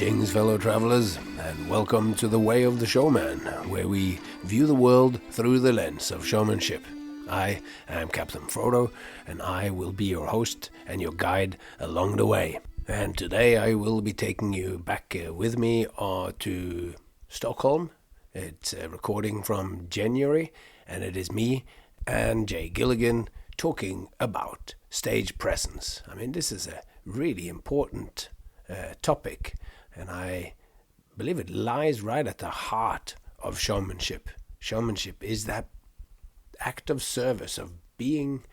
Greetings, fellow travelers, and welcome to The Way of the Showman, where we view the world through the lens of showmanship. I am Captain Frodo, and I will be your host and your guide along the way. And today I will be taking you back with me to Stockholm. It's a recording from January, and it is me and Jay Gilligan talking about stage presence. I mean, this is a really important topic, and I believe it lies right at the heart of showmanship. Showmanship is that act of service, of being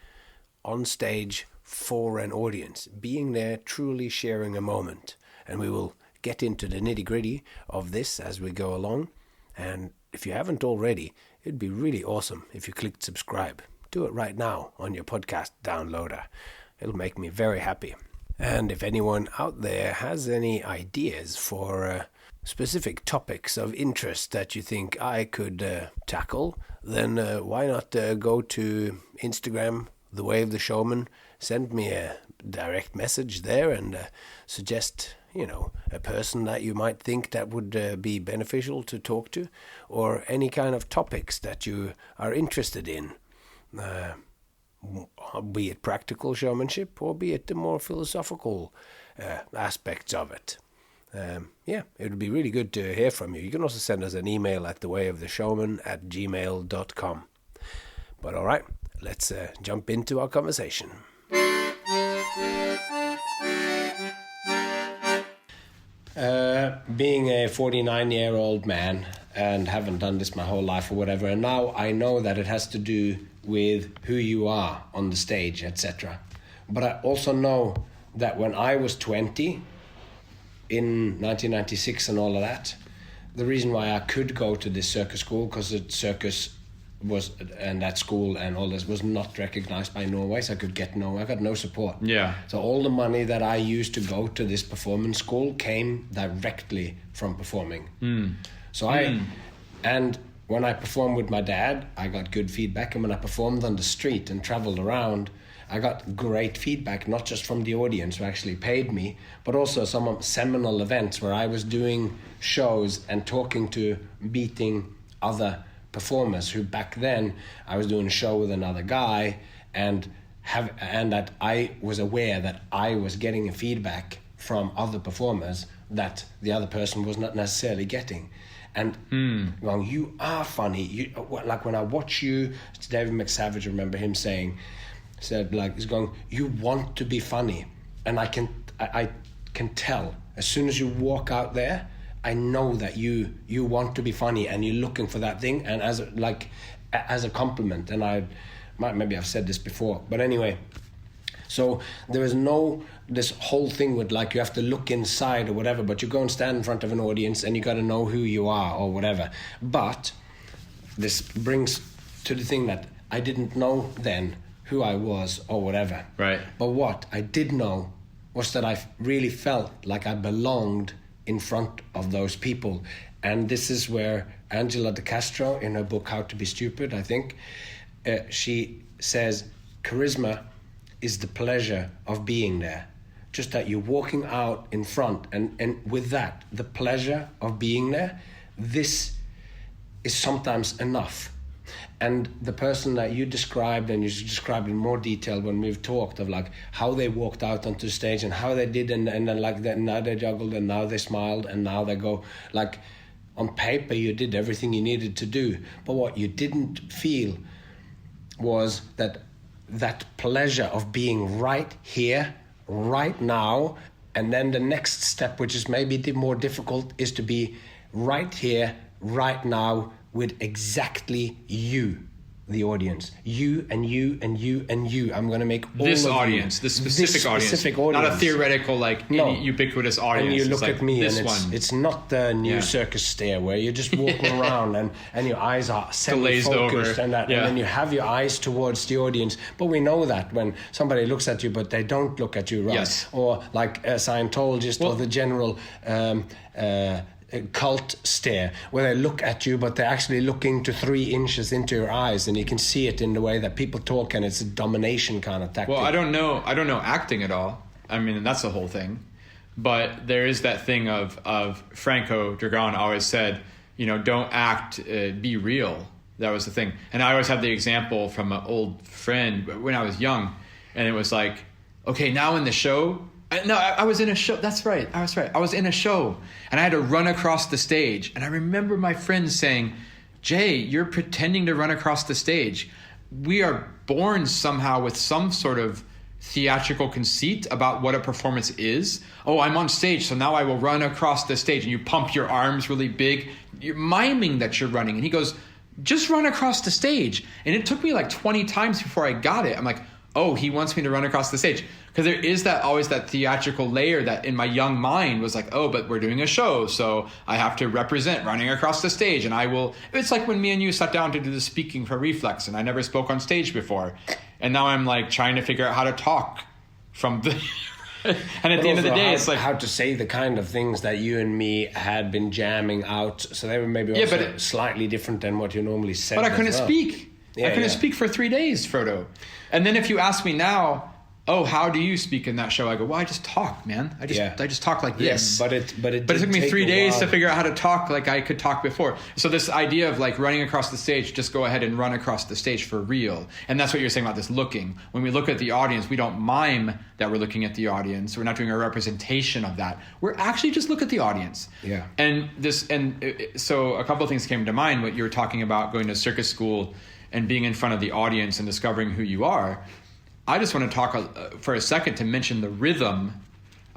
on stage for an audience, being there, truly sharing a moment. And we will get into the nitty-gritty of this as we go along. And if you haven't already, it'd be really awesome if you clicked subscribe. Do it right now on your podcast downloader. It'll make me very happy. And if anyone out there has any ideas for specific topics of interest that you think I could tackle, then why not go to Instagram, The Way of the Showman, send me a direct message there and suggest, a person that you might think that would be beneficial to talk to, or any kind of topics that you are interested in. Be it practical showmanship or be it the more philosophical aspects of it. It would be really good to hear from you. You can also send us an email at thewayoftheshowman@gmail.com. But all right, let's jump into our conversation. Being a 49-year-old man and haven't done this my whole life or whatever, and now I know that it has to do with who you are on the stage, etc. But I also know that when I was 20, in 1996 and all of that, the reason why I could go to this circus school, because the circus was, and that school and all this was not recognized by Norway, so I got no support. Yeah. So all the money that I used to go to this performance school came directly from performing. And when I performed with my dad, I got good feedback, and when I performed on the street and traveled around, I got great feedback, not just from the audience who actually paid me, but also some seminal events where I was doing shows and talking to beating other performers who back then I was doing a show with another guy and that I was aware that I was getting a feedback from other performers that the other person was not necessarily getting. And well, you are funny. Like when I watch you, it's David McSavage, I remember him said he's going, you want to be funny. And I can tell as soon as you walk out there, I know that you want to be funny and you're looking for that thing, and as a compliment. And maybe I've said this before, but anyway, so there is this whole thing with you have to look inside or whatever, but you go and stand in front of an audience and you got to know who you are or whatever. But this brings to the thing that I didn't know then who I was or whatever. Right. But what I did know was that I really felt like I belonged in front of those people. And this is where Angela De Castro, in her book How to Be Stupid, I think, she says charisma is the pleasure of being there. Just that you're walking out in front, and with that, the pleasure of being there, this is sometimes enough. And the person that you described, and you described in more detail when we've talked of how they walked out onto the stage and how they did, and then that, now they juggled and now they smiled and now they go, on paper you did everything you needed to do, but what you didn't feel was that pleasure of being right here, right now, and then the next step, which is maybe the more difficult, is to be right here, right now, with exactly you, the audience. You and you and you and you. I'm going to make all this of audience, you. this specific audience, not a theoretical, ubiquitous audience. And you look at me, this and one. It's not the new circus stare where you're just walking around and your eyes are semi-focused and that, and then you have your eyes towards the audience. But we know that when somebody looks at you, but they don't look at you, right? Yes. Or like a Scientologist or the general cult stare, where they look at you but they're actually looking to 3 inches into your eyes, and you can see it in the way that people talk, and it's a domination kind of tactic. Well, I don't know acting at all. I mean, that's the whole thing. But there is that thing of Franco Dragón always said, don't act, be real. That was the thing. And I always have the example from an old friend when I was young, and it was like, okay, now in the show, I was in a show. That's right. I was right. I was in a show, and I had to run across the stage. And I remember my friends saying, Jay, you're pretending to run across the stage. We are born somehow with some sort of theatrical conceit about what a performance is. Oh, I'm on stage, so now I will run across the stage, and you pump your arms really big. You're miming that you're running. And he goes, just run across the stage. And it took me like 20 times before I got it. I'm like, oh, he wants me to run across the stage. Because there is always that theatrical layer that in my young mind was like, oh, but we're doing a show, so I have to represent running across the stage. And it's like when me and you sat down to do the speaking for Reflex, and I never spoke on stage before. And now I'm like trying to figure out how to talk from the... And at the end of the day, it's like... How to say the kind of things that you and me had been jamming out. So they were maybe also slightly different than what you normally said. But I couldn't speak. I couldn't speak for 3 days, Frodo. And then if you ask me now, oh, how do you speak in that show? I go, well, I just talk, man. I just talk like this. But it took me 3 days to figure out how to talk like I could talk before. So this idea of like running across the stage, just go ahead and run across the stage for real. And that's what you're saying about this looking. When we look at the audience, we don't mime that we're looking at the audience. We're not doing a representation of that. We're actually just look at the audience. Yeah. So a couple of things came to mind. What you were talking about going to circus school and being in front of the audience and discovering who you are. I just want to talk for a second to mention the rhythm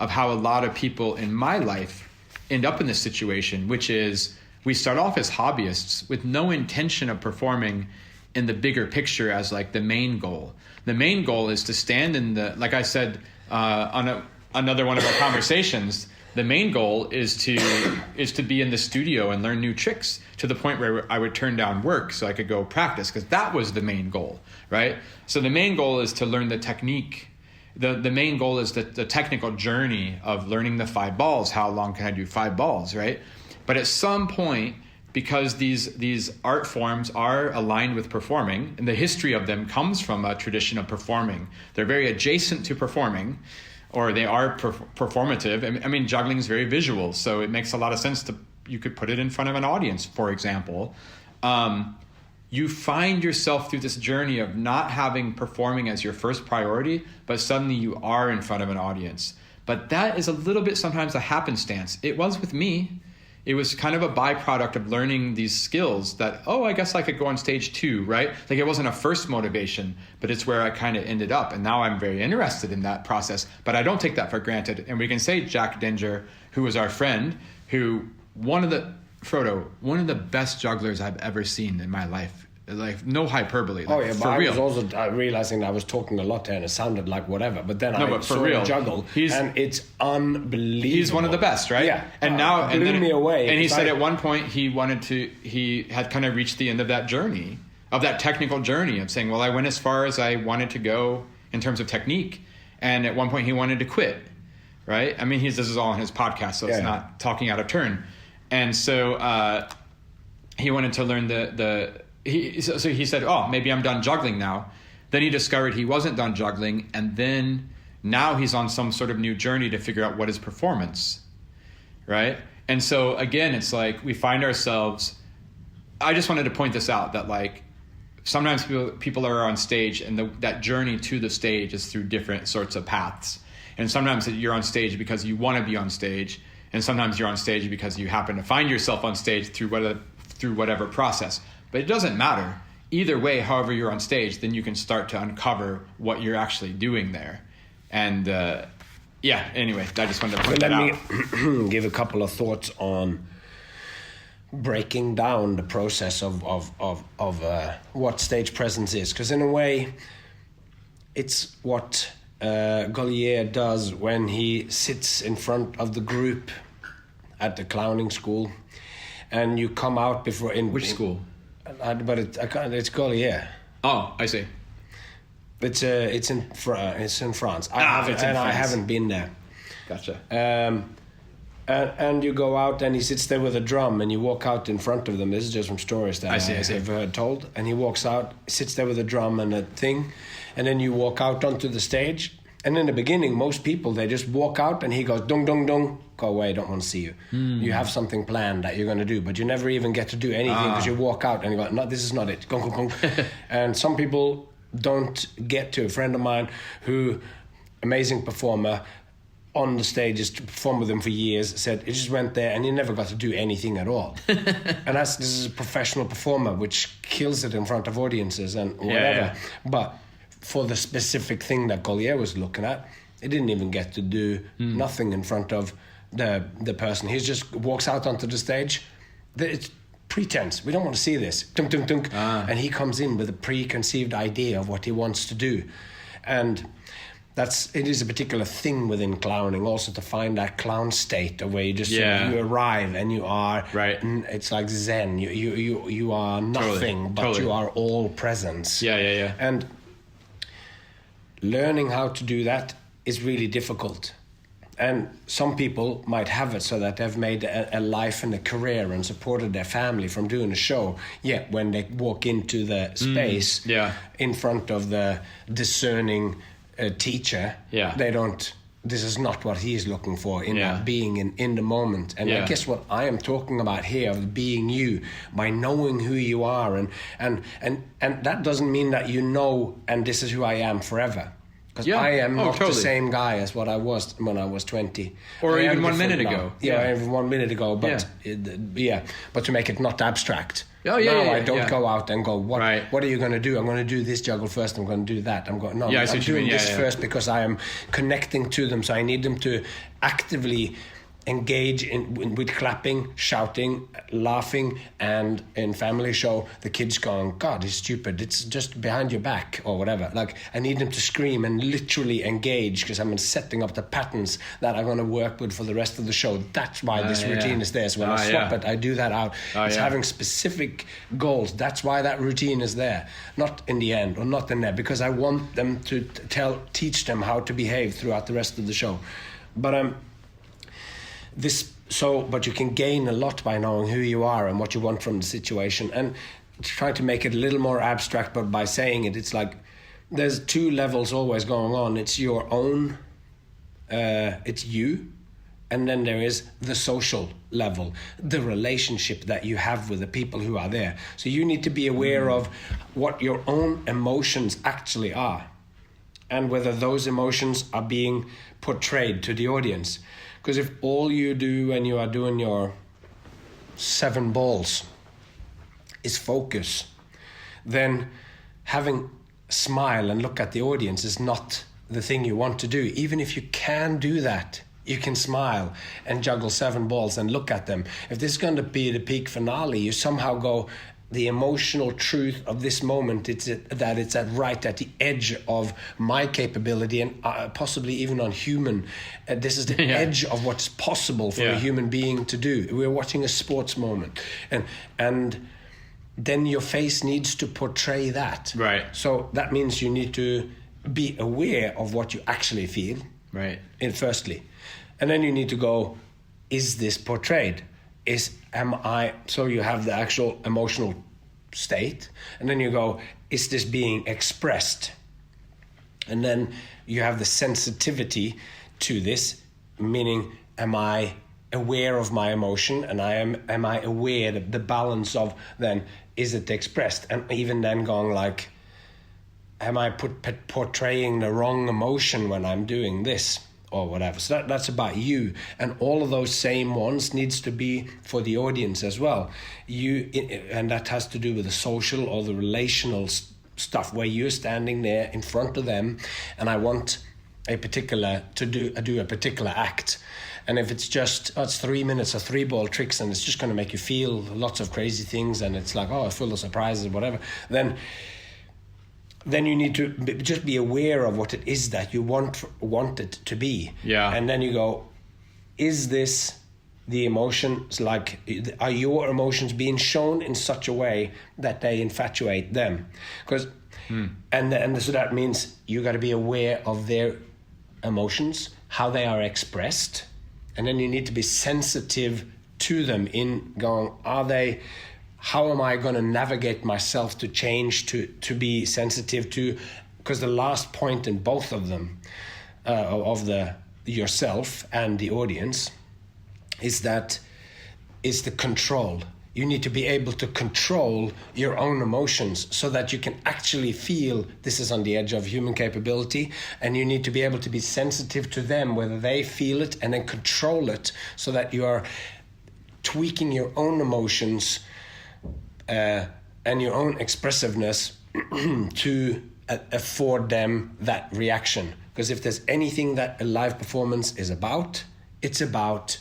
of how a lot of people in my life end up in this situation, which is we start off as hobbyists with no intention of performing in the bigger picture as like the main goal. The main goal is to stand in the, like I said on another one of our conversations, the main goal is to be in the studio and learn new tricks to the point where I would turn down work so I could go practice, because that was the main goal, right? So the main goal is to learn the technique. The main goal is the technical journey of learning the 5 balls. How long can I do 5 balls, right? But at some point, because these art forms are aligned with performing, and the history of them comes from a tradition of performing. They're very adjacent to performing, or they are performative. I mean, juggling is very visual, so it makes a lot of sense you could put it in front of an audience, for example. You find yourself through this journey of not having performing as your first priority, but suddenly you are in front of an audience. But that is a little bit sometimes a happenstance. It was with me. It was kind of a byproduct of learning these skills that, oh, I guess I could go on stage too, right? Like it wasn't a first motivation, but it's where I kind of ended up. And now I'm very interested in that process, but I don't take that for granted. And we can say Jack Dinger, who was our friend, who one of the best jugglers I've ever seen in my life. Like no hyperbole. Like, but I was also realizing I was talking a lot there and it sounded like whatever. But then I saw him juggle, and it's unbelievable. He's one of the best, right? Yeah. And now it blew me away. And he said at one point he had kind of reached the end of that journey, of that technical journey of saying, well, I went as far as I wanted to go in terms of technique, and at one point he wanted to quit, right? I mean, this is all on his podcast, so it's not talking out of turn. And so he wanted to learn So he said, oh, maybe I'm done juggling now. Then he discovered he wasn't done juggling. And then now he's on some sort of new journey to figure out what is performance, right? And so, again, it's like we find ourselves... I just wanted to point this out, that like sometimes people are on stage and that journey to the stage is through different sorts of paths. And sometimes you're on stage because you want to be on stage. And sometimes you're on stage because you happen to find yourself on stage through whatever process. But it doesn't matter. Either way, however you're on stage, then you can start to uncover what you're actually doing there. And anyway, I just wanted to point that out. Let me give a couple of thoughts on breaking down the process of what stage presence is. Because in a way, it's what Gilligan does when he sits in front of the group at the clowning school. And you come out before... Which school? But it's Gilligan. Oh, I see. It's in France. I haven't been there. Gotcha. And you go out and he sits there with a drum and you walk out in front of them. This is just from stories that I've heard told. And he walks out, sits there with a drum and a thing, and then you walk out onto the stage And in the beginning, most people, they just walk out and he goes, dung, dung, dung, go away, don't want to see you. You have something planned that you're going to do, but you never even get to do anything because you walk out and you go, no, this is not it. Gong, gong, gong. And some people don't get to. A friend of mine who, amazing performer, on the stage, just to perform with him for years, said he just went there and he never got to do anything at all. And this is a professional performer, which kills it in front of audiences and whatever. But for the specific thing that Collier was looking at, he didn't even get to do nothing in front of the person. He just walks out onto the stage. It's pretense. We don't want to see this. Dunk, dunk, dunk. And he comes in with a preconceived idea of what he wants to do. And it is a particular thing within clowning, also to find that clown state of where you just sort of, you arrive and you are it's like Zen. You are nothing, but you are all presence. And learning how to do that is really difficult. And some people might have it so that they've made a life and a career and supported their family from doing a show. Yet when they walk into the space in front of the discerning teacher, they don't. This is not what he's looking for in that being in the moment. And I guess what I am talking about here of being you, by knowing who you are, and that doesn't mean that you know, and this is who I am forever. Because I am not the same guy as what I was when I was 20. Or even 1 minute ago. Even 1 minute ago. But but to make it not abstract. I don't go out and go, what are you going to do? I'm going to do this juggle first. I'm going to do that. I'm doing this first because I am connecting to them. So I need them to actively engage with clapping, shouting, laughing, and in family show, the kids going, God, he's stupid. It's just behind your back or whatever. Like, I need them to scream and literally engage because I'm setting up the patterns that I'm going to work with for the rest of the show. That's why this routine is there. So when I swap it, I do that out. It's having specific goals. That's why that routine is there. Not in the end or not in there, because I want them to teach them how to behave throughout the rest of the show. But but you can gain a lot by knowing who you are and what you want from the situation, and try to make it a little more abstract. But by saying it, it's like there's two levels always going on. It's your own, it's you, and then there is the social level, the relationship that you have with the people who are there. So you need to be aware of what your own emotions actually are, and whether those emotions are being portrayed to the audience. Because if all you do when you are doing your 7 balls is focus, then having smile and look at the audience is not the thing you want to do. Even if you can do that, you can smile and juggle 7 balls and look at them. If this is going to be the peak finale, you somehow go, the emotional truth of this moment, it's right at the edge of my capability and possibly even on human. This is the edge of what's possible for a human being to do. We're watching a sports moment, and then your face needs to portray that. Right. So that means you need to be aware of what you actually feel. Right. Firstly, and then you need to go, is this portrayed? So you have the actual emotional state, and then you go, is this being expressed? And then you have the sensitivity to this, meaning, am I aware of my emotion, and am I aware of the balance of, then, is it expressed? And even then going like, am I portraying the wrong emotion when I'm doing this? Or whatever. So that's about you, and all of those same ones needs to be for the audience as well. And that has to do with the social or the relational stuff where you're standing there in front of them, and I want do a particular act. And if it's just it's 3 minutes of 3 ball tricks, and it's just going to make you feel lots of crazy things, and it's like full of surprises, whatever, then you need to just be aware of what it is that you want it to be. Yeah. And then you go, is this the emotions? Like, are your emotions being shown in such a way that they infatuate them? Because, so that means you got to be aware of their emotions, how they are expressed, and then you need to be sensitive to them in going, how am I going to navigate myself to change, to be sensitive to, because the last point in both of them, of the yourself and the audience is the control. You need to be able to control your own emotions so that you can actually feel this is on the edge of human capability, and you need to be able to be sensitive to them, whether they feel it, and then control it so that you are tweaking your own emotions and your own expressiveness to afford them that reaction. Because if there's anything that a live performance is about, it's about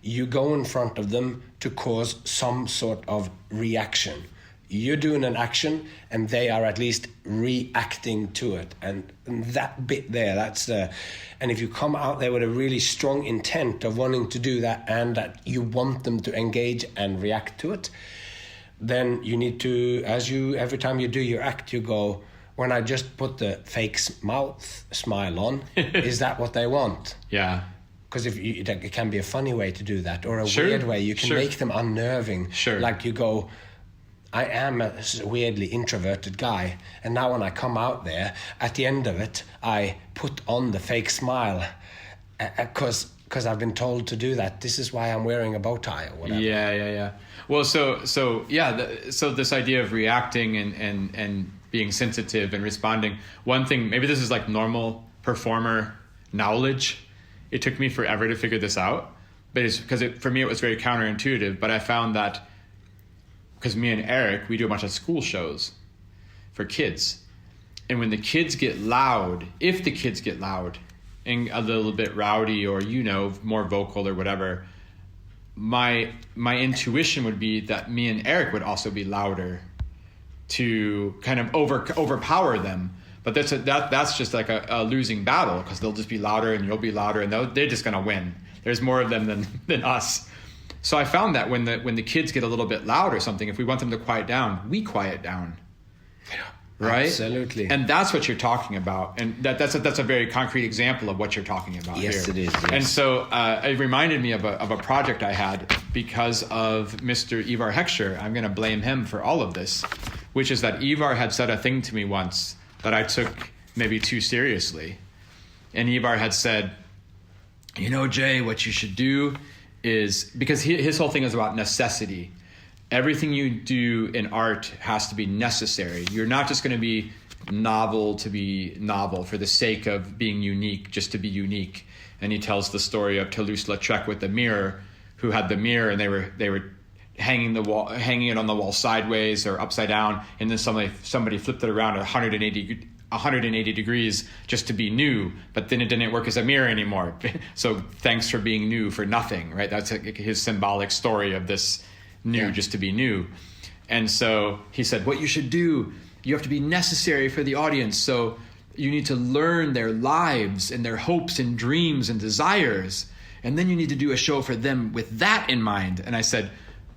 you go in front of them to cause some sort of reaction. You're doing an action and they are at least reacting to it. And that bit there, and if you come out there with a really strong intent of wanting to do that and that you want them to engage and react to it, then you need to, every time you do your act, you go, when I just put the fake smile on, is that what they want? Yeah. Because it can be a funny way to do that, or a weird way. You can make them unnerving. Sure. Like you go, I am a weirdly introverted guy, and now when I come out there, at the end of it, I put on the fake smile, because I've been told to do that. This is why I'm wearing a bow tie or whatever. Yeah. Well, so this idea of reacting and being sensitive and responding. One thing, maybe this is like normal performer knowledge. It took me forever to figure this out, but it's because for me it was very counterintuitive. But I found that because me and Eric, we do a bunch of school shows for kids, and when the kids get loud, if the kids get loud and a little bit rowdy or more vocal or whatever, my intuition would be that me and Eric would also be louder to kind of overpower them. But that's just like a losing battle, because they'll just be louder and you'll be louder, and they're just going to win. There's more of them than us. So I found that when the kids get a little bit loud or something, if we want them to quiet down, we quiet down. Right? Absolutely. And that's what you're talking about. And that's a very concrete example of what you're talking about here. Yes, it is. Yes. And so it reminded me of a project I had because of Mr. Ivar Heckscher. I'm going to blame him for all of this, which is that Ivar had said a thing to me once that I took maybe too seriously. And Ivar had said, Jay, what you should do is, because his whole thing is about necessity. Everything you do in art has to be necessary. You're not just going to be novel to be novel for the sake of being unique, just to be unique. And he tells the story of Toulouse-Lautrec with the mirror, who had the mirror and they were hanging it on the wall sideways or upside down, and then somebody flipped it around 180 degrees just to be new, but then it didn't work as a mirror anymore. So thanks for being new for nothing, right? That's his symbolic story of this new, just to be new. And so he said, what you should do, you have to be necessary for the audience. So you need to learn their lives and their hopes and dreams and desires. And then you need to do a show for them with that in mind. And I said,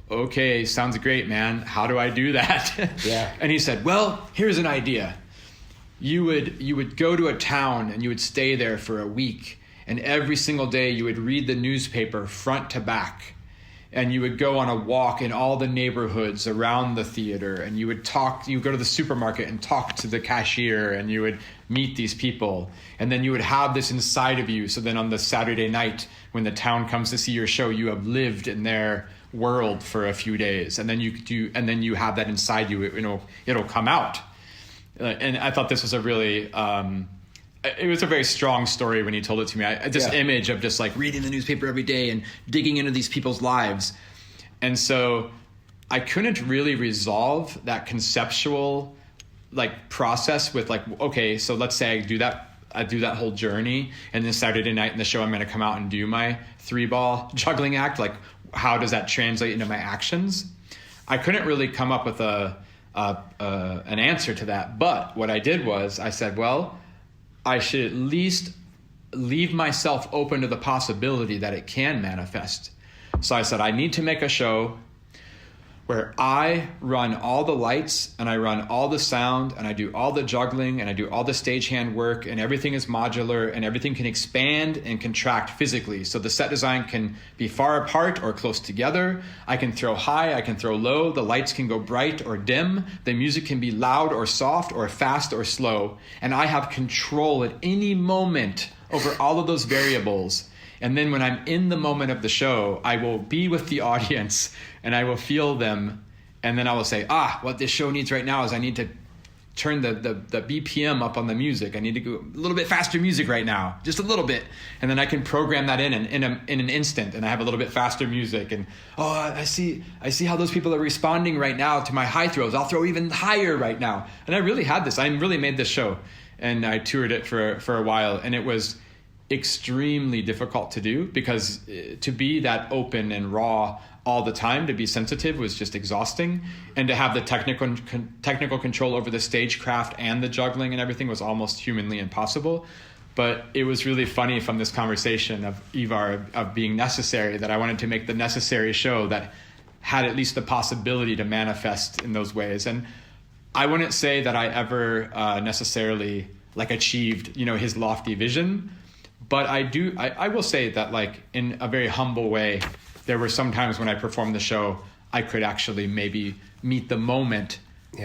okay, sounds great, man. How do I do that? Yeah. And he said, well, here's an idea. You would go to a town and you would stay there for a week. And every single day you would read the newspaper front to back. And you would go on a walk in all the neighborhoods around the theater, and you would go to the supermarket and talk to the cashier, and you would meet these people. And then you would have this inside of you. So then on the Saturday night, when the town comes to see your show, you have lived in their world for a few days. And then you have that inside you, it'll come out. And I thought this was a really, it was a very strong story when he told it to me. This image of just like reading the newspaper every day and digging into these people's lives. And so I couldn't really resolve that conceptual process with okay, so let's say I do that whole journey, and then Saturday night in the show I'm going to come out and do my 3-ball juggling act. How does that translate into my actions? I couldn't really come up with an answer to that. But what I did was I said, well, I should at least leave myself open to the possibility that it can manifest. So I said, I need to make a show where I run all the lights and I run all the sound and I do all the juggling and I do all the stagehand work, and everything is modular and everything can expand and contract physically. So the set design can be far apart or close together. I can throw high, I can throw low. The lights can go bright or dim. The music can be loud or soft or fast or slow. And I have control at any moment over all of those variables. And then when I'm in the moment of the show, I will be with the audience and I will feel them. And then I will say, what this show needs right now is I need to turn the BPM up on the music. I need to go a little bit faster music right now, just a little bit. And then I can program that in an instant, and I have a little bit faster music. And, I see how those people are responding right now to my high throws. I'll throw even higher right now. And I really had this. I really made this show. And I toured it for a while. And it was extremely difficult to do, because to be that open and raw all the time, to be sensitive, was just exhausting. And to have the technical control over the stagecraft and the juggling and everything was almost humanly impossible. But it was really funny from this conversation of Ivar, of being necessary, that I wanted to make the necessary show that had at least the possibility to manifest in those ways. And I wouldn't say that I ever necessarily achieved, his lofty vision. But I will say that, in a very humble way, there were some times when I performed the show, I could actually maybe meet the moment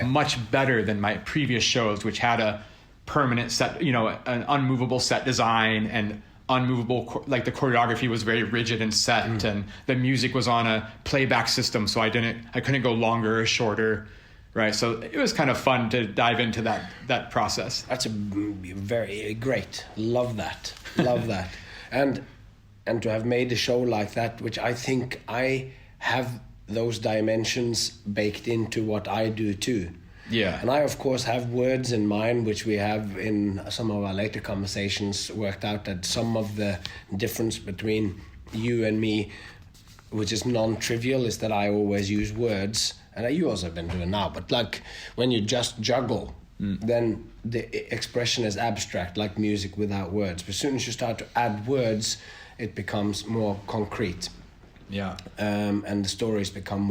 much better than my previous shows, which had a permanent set, an unmovable set design and unmovable, the choreography was very rigid and set, and the music was on a playback system, so I couldn't go longer or shorter. Right, so it was kind of fun to dive into that process. That's very great. Love that. And to have made a show like that, which I think I have those dimensions baked into what I do too. Yeah. And I, of course, have words in mind, which we have in some of our later conversations worked out that some of the difference between you and me, which is non-trivial, is that I always use words. And you also have been doing now, but when you just juggle, then the expression is abstract, like music without words. But as soon as you start to add words, it becomes more concrete. Yeah. And the stories become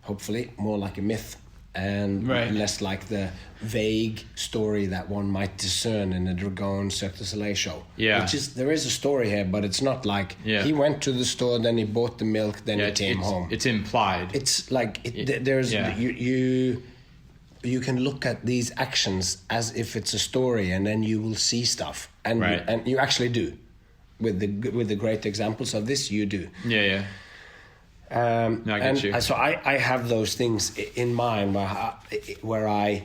hopefully more like a myth, and less like the vague story that one might discern in a Dragon Cirque du Soleil show. Yeah. There is a story here, but it's not he went to the store, then he bought the milk, then he came home. It's implied. It's you can look at these actions as if it's a story, and then you will see stuff, and you actually do. With the great examples of this, you do. Yeah. I get you. So I have those things in mind where I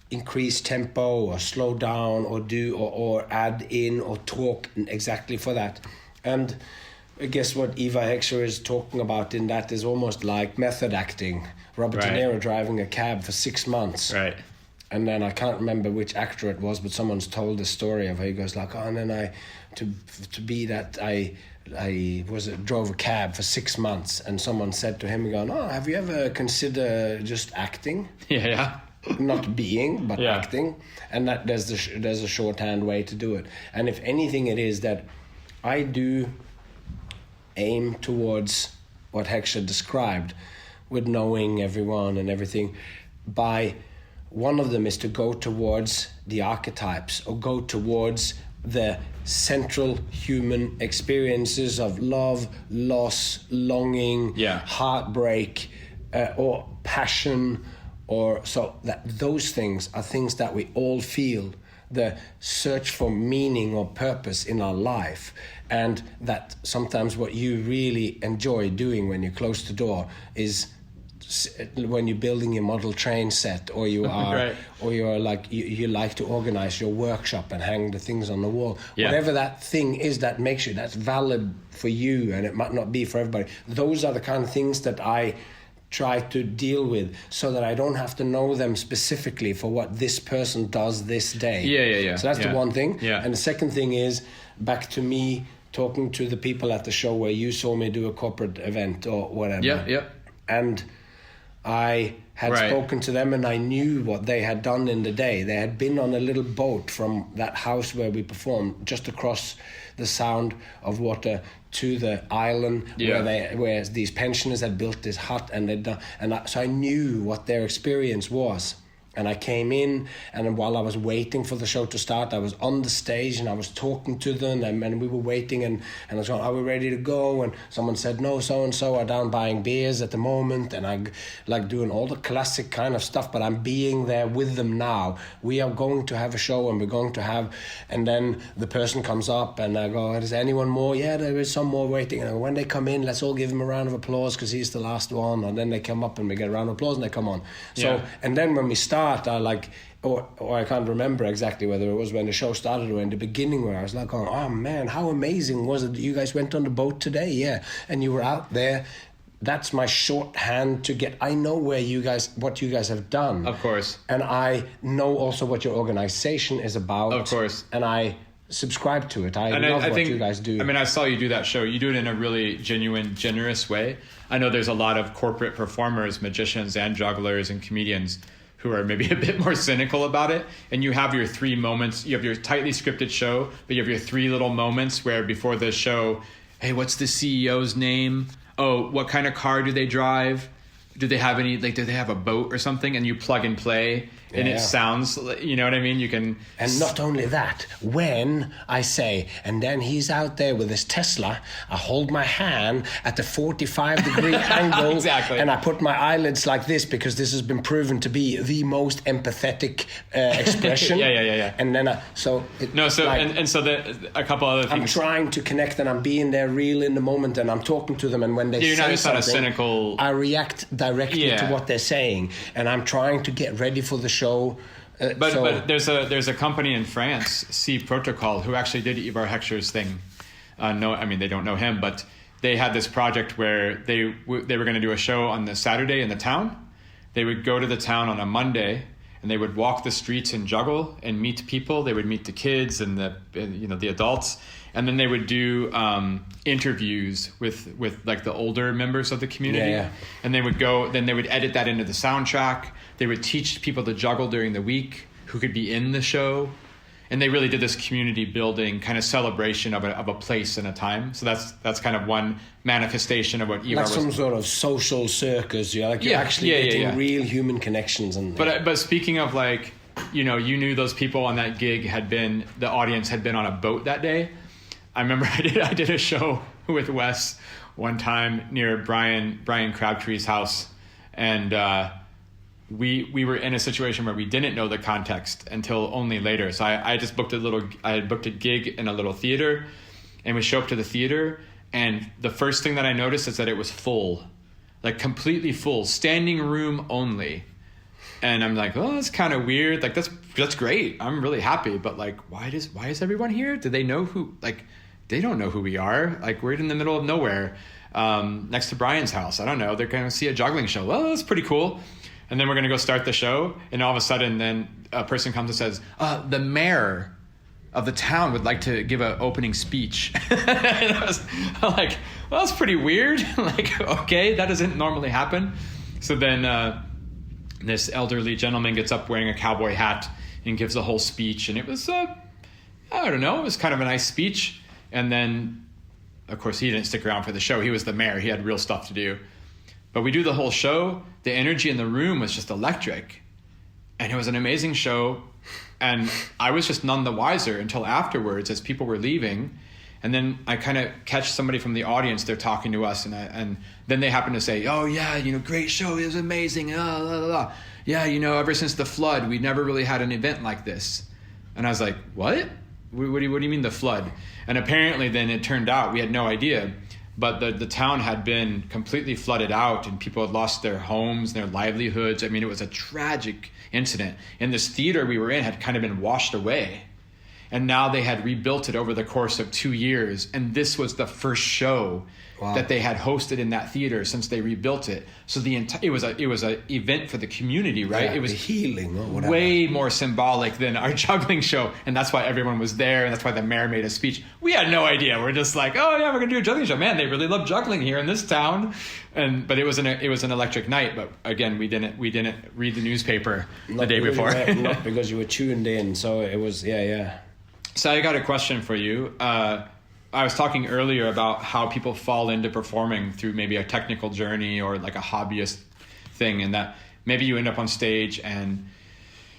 increase tempo or slow down or do or add in or talk exactly for that. And I guess what Eva Hexer is talking about in that is almost like method acting. Robert De Niro driving a cab for 6 months. Right. And then I can't remember which actor it was, but someone's told the story of how he goes and then I drove a cab for 6 months, and someone said to him, have you ever considered just acting? Yeah. Not being, but acting. And that there's a shorthand way to do it. And if anything, it is that I do aim towards what Heckscher described, with knowing everyone and everything. One of them is to go towards the archetypes, or go towards the central human experiences of love, loss, longing, heartbreak, or passion, or so that those things are things that we all feel. The search for meaning or purpose in our life, and that sometimes what you really enjoy doing when you close the door is when you're building a model train set, or you are or you're you like to organize your workshop and hang the things on the wall, whatever that thing is that makes you, that's valid for you, and it might not be for everybody. Those are the kind of things that I try to deal with, so that I don't have to know them specifically for what this person does this day. So that's the one thing. And the second thing is back to me talking to the people at the show where you saw me do a corporate event or whatever. And I had spoken to them, and I knew what they had done in the day. They had been on a little boat from that house where we performed, just across the sound of water, to the island where these pensioners had built this hut, and so I knew what their experience was. And I came in, and while I was waiting for the show to start, I was on the stage and I was talking to them, and we were waiting, and I was going, are we ready to go? And someone said, no, so-and-so are down buying beers at the moment, and I like doing all the classic kind of stuff, but I'm being there with them now. We are going to have a show, and we're going to have, and then the person comes up, and I go, is there anyone more? Yeah, there is some more waiting. And when they come in, let's all give him a round of applause because he's the last one. And then they come up and we get a round of applause and they come on. So, and then when we start, I like, or I can't remember exactly whether it was when the show started or in the beginning, where I was like, oh man, how amazing was it that you guys went on the boat today? Yeah, and you were out there. That's my shorthand to get. I know what you guys have done, of course, and I know also what your organization is about, of course, and I subscribe to it. I love what you guys do. I mean, I saw you do that show. You do it in a really genuine, generous way. I know there's a lot of corporate performers, magicians, and jugglers and comedians who are maybe a bit more cynical about it. And you have your 3 moments. You have your tightly scripted show, but you have your 3 little moments where before the show, hey, what's the CEO's name? Oh, what kind of car do they drive? Do they have any, like, do they have a boat or something? And you plug and play, and it sounds, you know what I mean? You can... And not only that, when I say, and then he's out there with his Tesla, I hold my hand at the 45-degree angle, exactly, and I put my eyelids like this because this has been proven to be the most empathetic expression. Yeah. And then, a couple other things. I'm trying to connect, and I'm being there real in the moment, and I'm talking to them, and when they say something, not a cynical... I react directly to what they're saying, and I'm trying to get ready for the show. But there's a company in France, C Protocol, who actually did Ivar Hector's thing. They don't know him, but they had this project where they were going to do a show on the Saturday in the town. They would go to the town on a Monday, and they would walk the streets and juggle and meet people. They would meet the kids and the adults, and then they would do interviews with like the older members of the community. And they would go. Then they would edit that into the soundtrack. They would teach people to juggle during the week who could be in the show. And they really did this community building kind of celebration of a place and a time. So that's kind of one manifestation of what Ivar was. Like some sort of social circus, you're actually getting real human connections. But speaking of, like, you knew those people on that gig the audience had been on a boat that day. I remember I did a show with Wes one time near Brian Crabtree's house, and we were in a situation where we didn't know the context until only later. So I just booked a gig in a little theater, and we show up to the theater, and the first thing that I noticed is that it was full, like completely full, standing room only. And I'm like, oh, that's kind of weird. Like, that's great. I'm really happy. But, like, why is everyone here? Do they know who, like, they don't know who we are. Like, we're in the middle of nowhere, next to Brian's house. I don't know. They're going to see a juggling show. Well, that's pretty cool. And then we're going to go start the show. And all of a sudden, then a person comes and says, the mayor of the town would like to give an opening speech. And I'm like, well, that's pretty weird. Like, okay, that doesn't normally happen. So then this elderly gentleman gets up wearing a cowboy hat and gives a whole speech. And it was, I don't know, it was kind of a nice speech. And then, of course, he didn't stick around for the show. He was the mayor. He had real stuff to do. But we do the whole show. The energy in the room was just electric. And it was an amazing show. And I was just none the wiser until afterwards as people were leaving. And then I kind of catch somebody from the audience. They're talking to us. And then they happen to say, oh, yeah, great show. It was amazing. Yeah, ever since the flood, we never really had an event like this. And I was like, what? What do you mean the flood? And apparently then it turned out, we had no idea, but the town had been completely flooded out and people had lost their homes, their livelihoods. I mean, it was a tragic incident. And this theater we were in had kind of been washed away. And now they had rebuilt it over the course of 2 years. And this was the first show that they had hosted in that theater since they rebuilt it. So it was a event for the community, right? Yeah, it was healing or whatever. Way more symbolic than our juggling show, and that's why everyone was there, and that's why the mayor made a speech. We had no idea. We're just like, oh yeah, we're gonna do a juggling show. Man, they really love juggling here in this town. But it was an electric night. But again, we didn't read the newspaper the day before. Not because you were tuned in. So it was yeah. So I got a question for you. I was talking earlier about how people fall into performing through maybe a technical journey or like a hobbyist thing, and that maybe you end up on stage and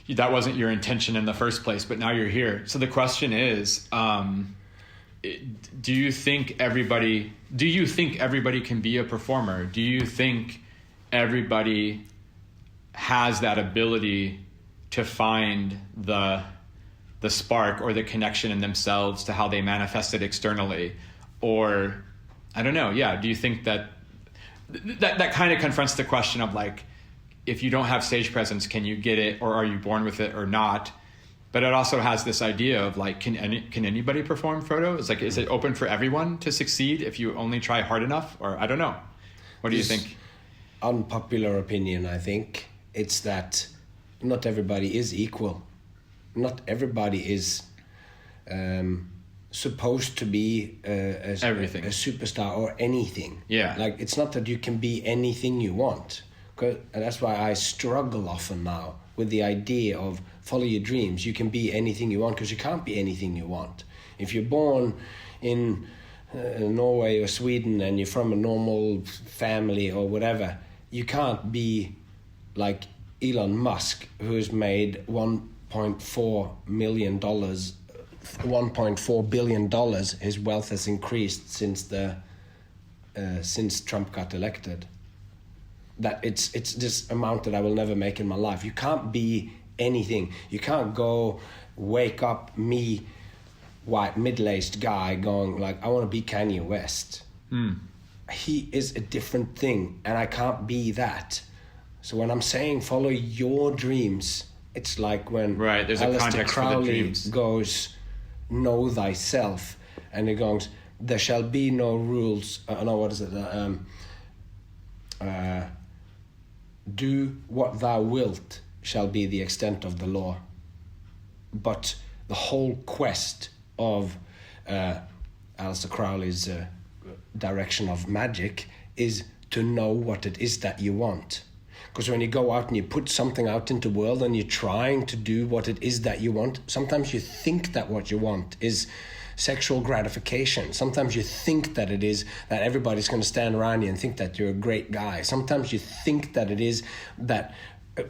that wasn't your intention in the first place, but now you're here. So the question is, do you think everybody can be a performer? Do you think everybody has that ability to find the spark or the connection in themselves to how they manifest it externally? Or I don't know. Yeah. Do you think that kind of confronts the question of like, if you don't have stage presence, can you get it, or are you born with it or not? But it also has this idea of like, can anybody perform, Frodo? It's like, is it open for everyone to succeed if you only try hard enough? Or I don't know. What do you think? Unpopular opinion, I think. It's that not everybody is equal. Not everybody is supposed to be everything, a superstar or anything. Yeah. Like, it's not that you can be anything you want. And that's why I struggle often now with the idea of follow your dreams. You can be anything you want, because you can't be anything you want. If you're born in Norway or Sweden and you're from a normal family or whatever, you can't be like Elon Musk, who's made $1.4 billion. His wealth has increased since Trump got elected. That it's this amount that I will never make in my life. You can't be anything. You can't go wake up me, white middle-aged guy, going like, I want to be Kanye West. He is a different thing, and I can't be that. So when I'm saying follow your dreams, it's like when there's a Aleister context Crowley for the dreams. Goes, know thyself, and he goes, there shall be no rules. What is it? Do what thou wilt shall be the extent of the law. But the whole quest of Aleister Crowley's direction of magic is to know what it is that you want. Because when you go out and you put something out into the world and you're trying to do what it is that you want, sometimes you think that what you want is sexual gratification. Sometimes you think that it is that everybody's going to stand around you and think that you're a great guy. Sometimes you think that it is that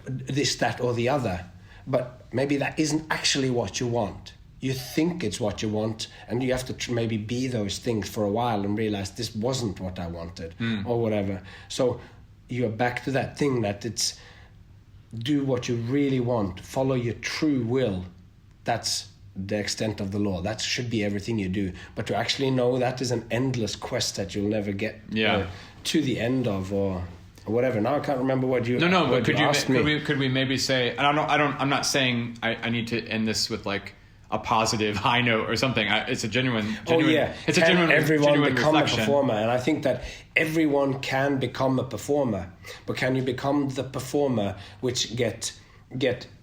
this, that, or the other. But maybe that isn't actually what you want. You think it's what you want, and you have to maybe be those things for a while and realize this wasn't what I wanted, or whatever. So you're back to that thing that it's do what you really want, follow your true will. That's the extent of the law. That should be everything you do. But to actually know that is an endless quest that you'll never get to the end of, or whatever. Now I can't remember what you. No. But could we maybe say? And I'm not saying I need to end this with like a positive high note or something. It's a genuine. It's a genuine. Everyone become reflection. a performer, and I think that everyone can become a performer. But can you become the performer which get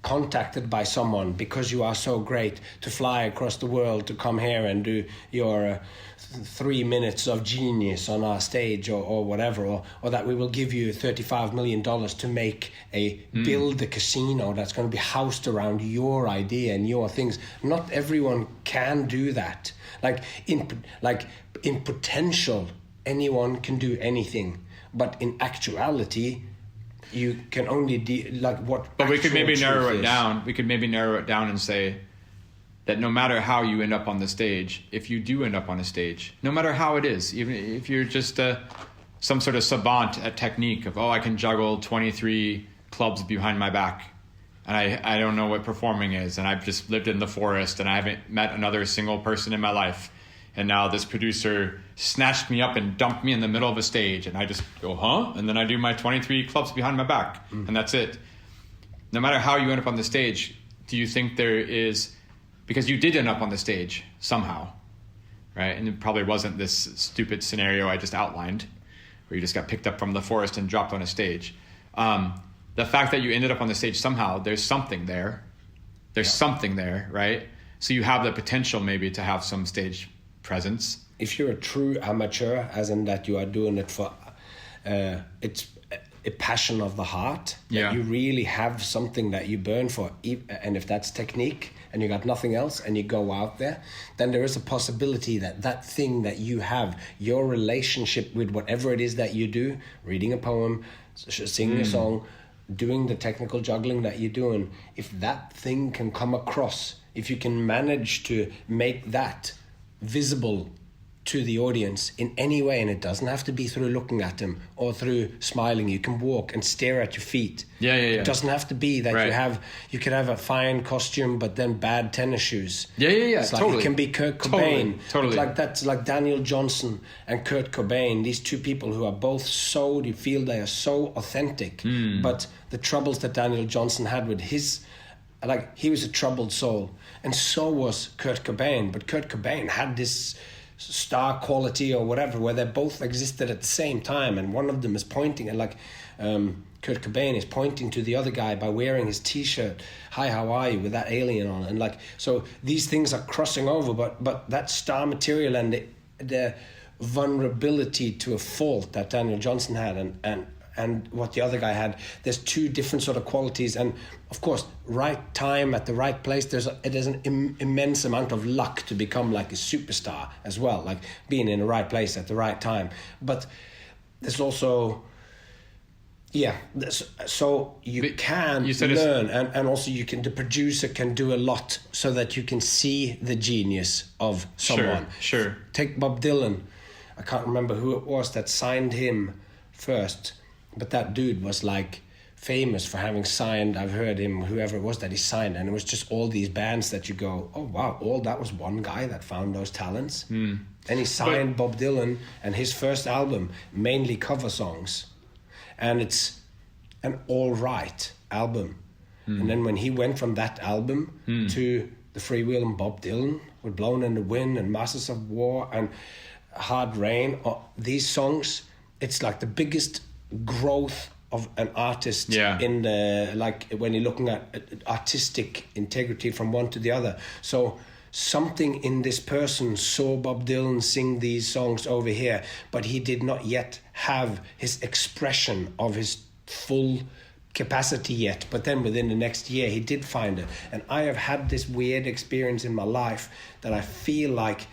contacted by someone because you are so great to fly across the world to come here and do your 3 minutes of genius on our stage, or whatever, or that we will give you $35 million to make build a casino that's going to be housed around your idea and your things. Not everyone can do that. Like in potential, anyone can do anything, but in actuality, you can only But we could maybe narrow it down. We could maybe narrow it down and say that no matter how you end up on the stage, if you do end up on a stage, no matter how it is, even if you're just some sort of savant at technique of, I can juggle 23 clubs behind my back, and I don't know what performing is, and I've just lived in the forest and I haven't met another single person in my life, and now this producer snatched me up and dumped me in the middle of a stage, and I just go, and then I do my 23 clubs behind my back, and that's it. No matter how you end up on the stage, do you think there is, because you did end up on the stage somehow, right? And it probably wasn't this stupid scenario I just outlined, where you just got picked up from the forest and dropped on a stage. The fact that you ended up on the stage somehow, there's something there. There's something there, right? So you have the potential maybe to have some stage presence. If you're a true amateur, as in that you are doing it for, a passion of the heart, that Yeah. you really have something that you burn for, and if that's technique and you got nothing else and you go out there, then there is a possibility that that thing that you have, your relationship with whatever it is that you do, reading a poem, singing a song, doing the technical juggling that you're doing, if that thing can come across, if you can manage to make that visible to the audience in any way, and it doesn't have to be through looking at them or through smiling. You can walk and stare at your feet. Yeah. It doesn't have to be that Right. you could have a fine costume but then bad tennis shoes. Yeah. It's like Totally. it can be Kurt Cobain. Totally. That's like Daniel Johnson and Kurt Cobain. These two people who are both so, you feel they are so authentic. But the troubles that Daniel Johnson had with his, like, he was a troubled soul, and so was Kurt Cobain. But Kurt Cobain had this star quality or whatever, where they both existed at the same time, and one of them is pointing, and like Kurt Cobain is pointing to the other guy by wearing his t-shirt, "Hi, how are you?" with that alien on, and like, so these things are crossing over, but that star material and the vulnerability to a fault that Daniel Johnson had and what the other guy had, there's two different sort of qualities, and of course, right time at the right place. There's an immense amount of luck to become like a superstar as well, like being in the right place at the right time. But there's also, so you can learn, and also the producer can do a lot so that you can see the genius of someone. Sure. Take Bob Dylan. I can't remember who it was that signed him first, but that dude was like famous for having signed, I've heard him, whoever it was that he signed, and it was just all these bands that you go, oh wow, all that was one guy that found those talents. And he signed Bob Dylan, and his first album, mainly cover songs, and it's an all right album. And then when he went from that album to the Freewheelin' Bob Dylan with Blown in the Wind and Masters of War and Hard Rain, these songs, it's like the biggest growth of an artist in the, like, when you're looking at artistic integrity from one to the other. So something in this person saw Bob Dylan sing these songs over here, but he did not yet have his expression of his full capacity yet. But then within the next year he did find it. And I have had this weird experience in my life that I feel like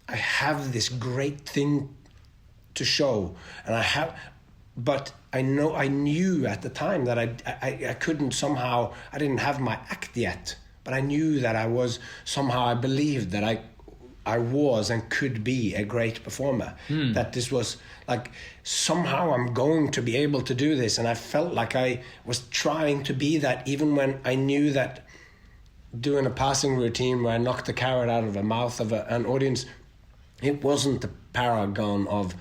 I have this great thing to show, and but I knew at the time that I couldn't somehow, I didn't have my act yet, but I knew that I believed that I was and could be a great performer, that this was like, somehow I'm going to be able to do this. And I felt like I was trying to be that, even when I knew that doing a passing routine where I knocked the carrot out of the mouth of an audience, it wasn't the paragon of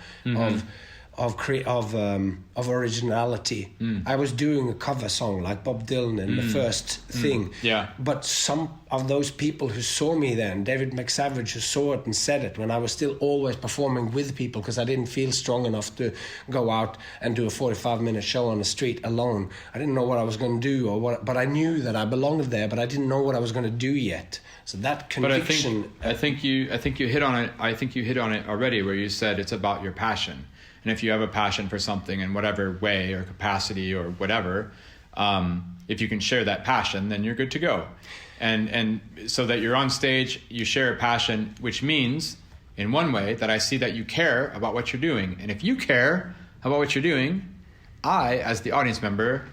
originality. I was doing a cover song like Bob Dylan in the first thing. But some of those people who saw me then, David McSavage, who saw it and said it when I was still always performing with people because I didn't feel strong enough to go out and do a 45-minute show on the street alone. I didn't know what I was going to do, but I knew that I belonged there, but I didn't know what I was going to do yet. So that conviction. But I think you hit on it. I think you hit on it already, where you said it's about your passion. And if you have a passion for something in whatever way or capacity or whatever, if you can share that passion, then you're good to go. And so that you're on stage, you share a passion, which means, in one way, that I see that you care about what you're doing. And if you care about what you're doing, I, as the audience member,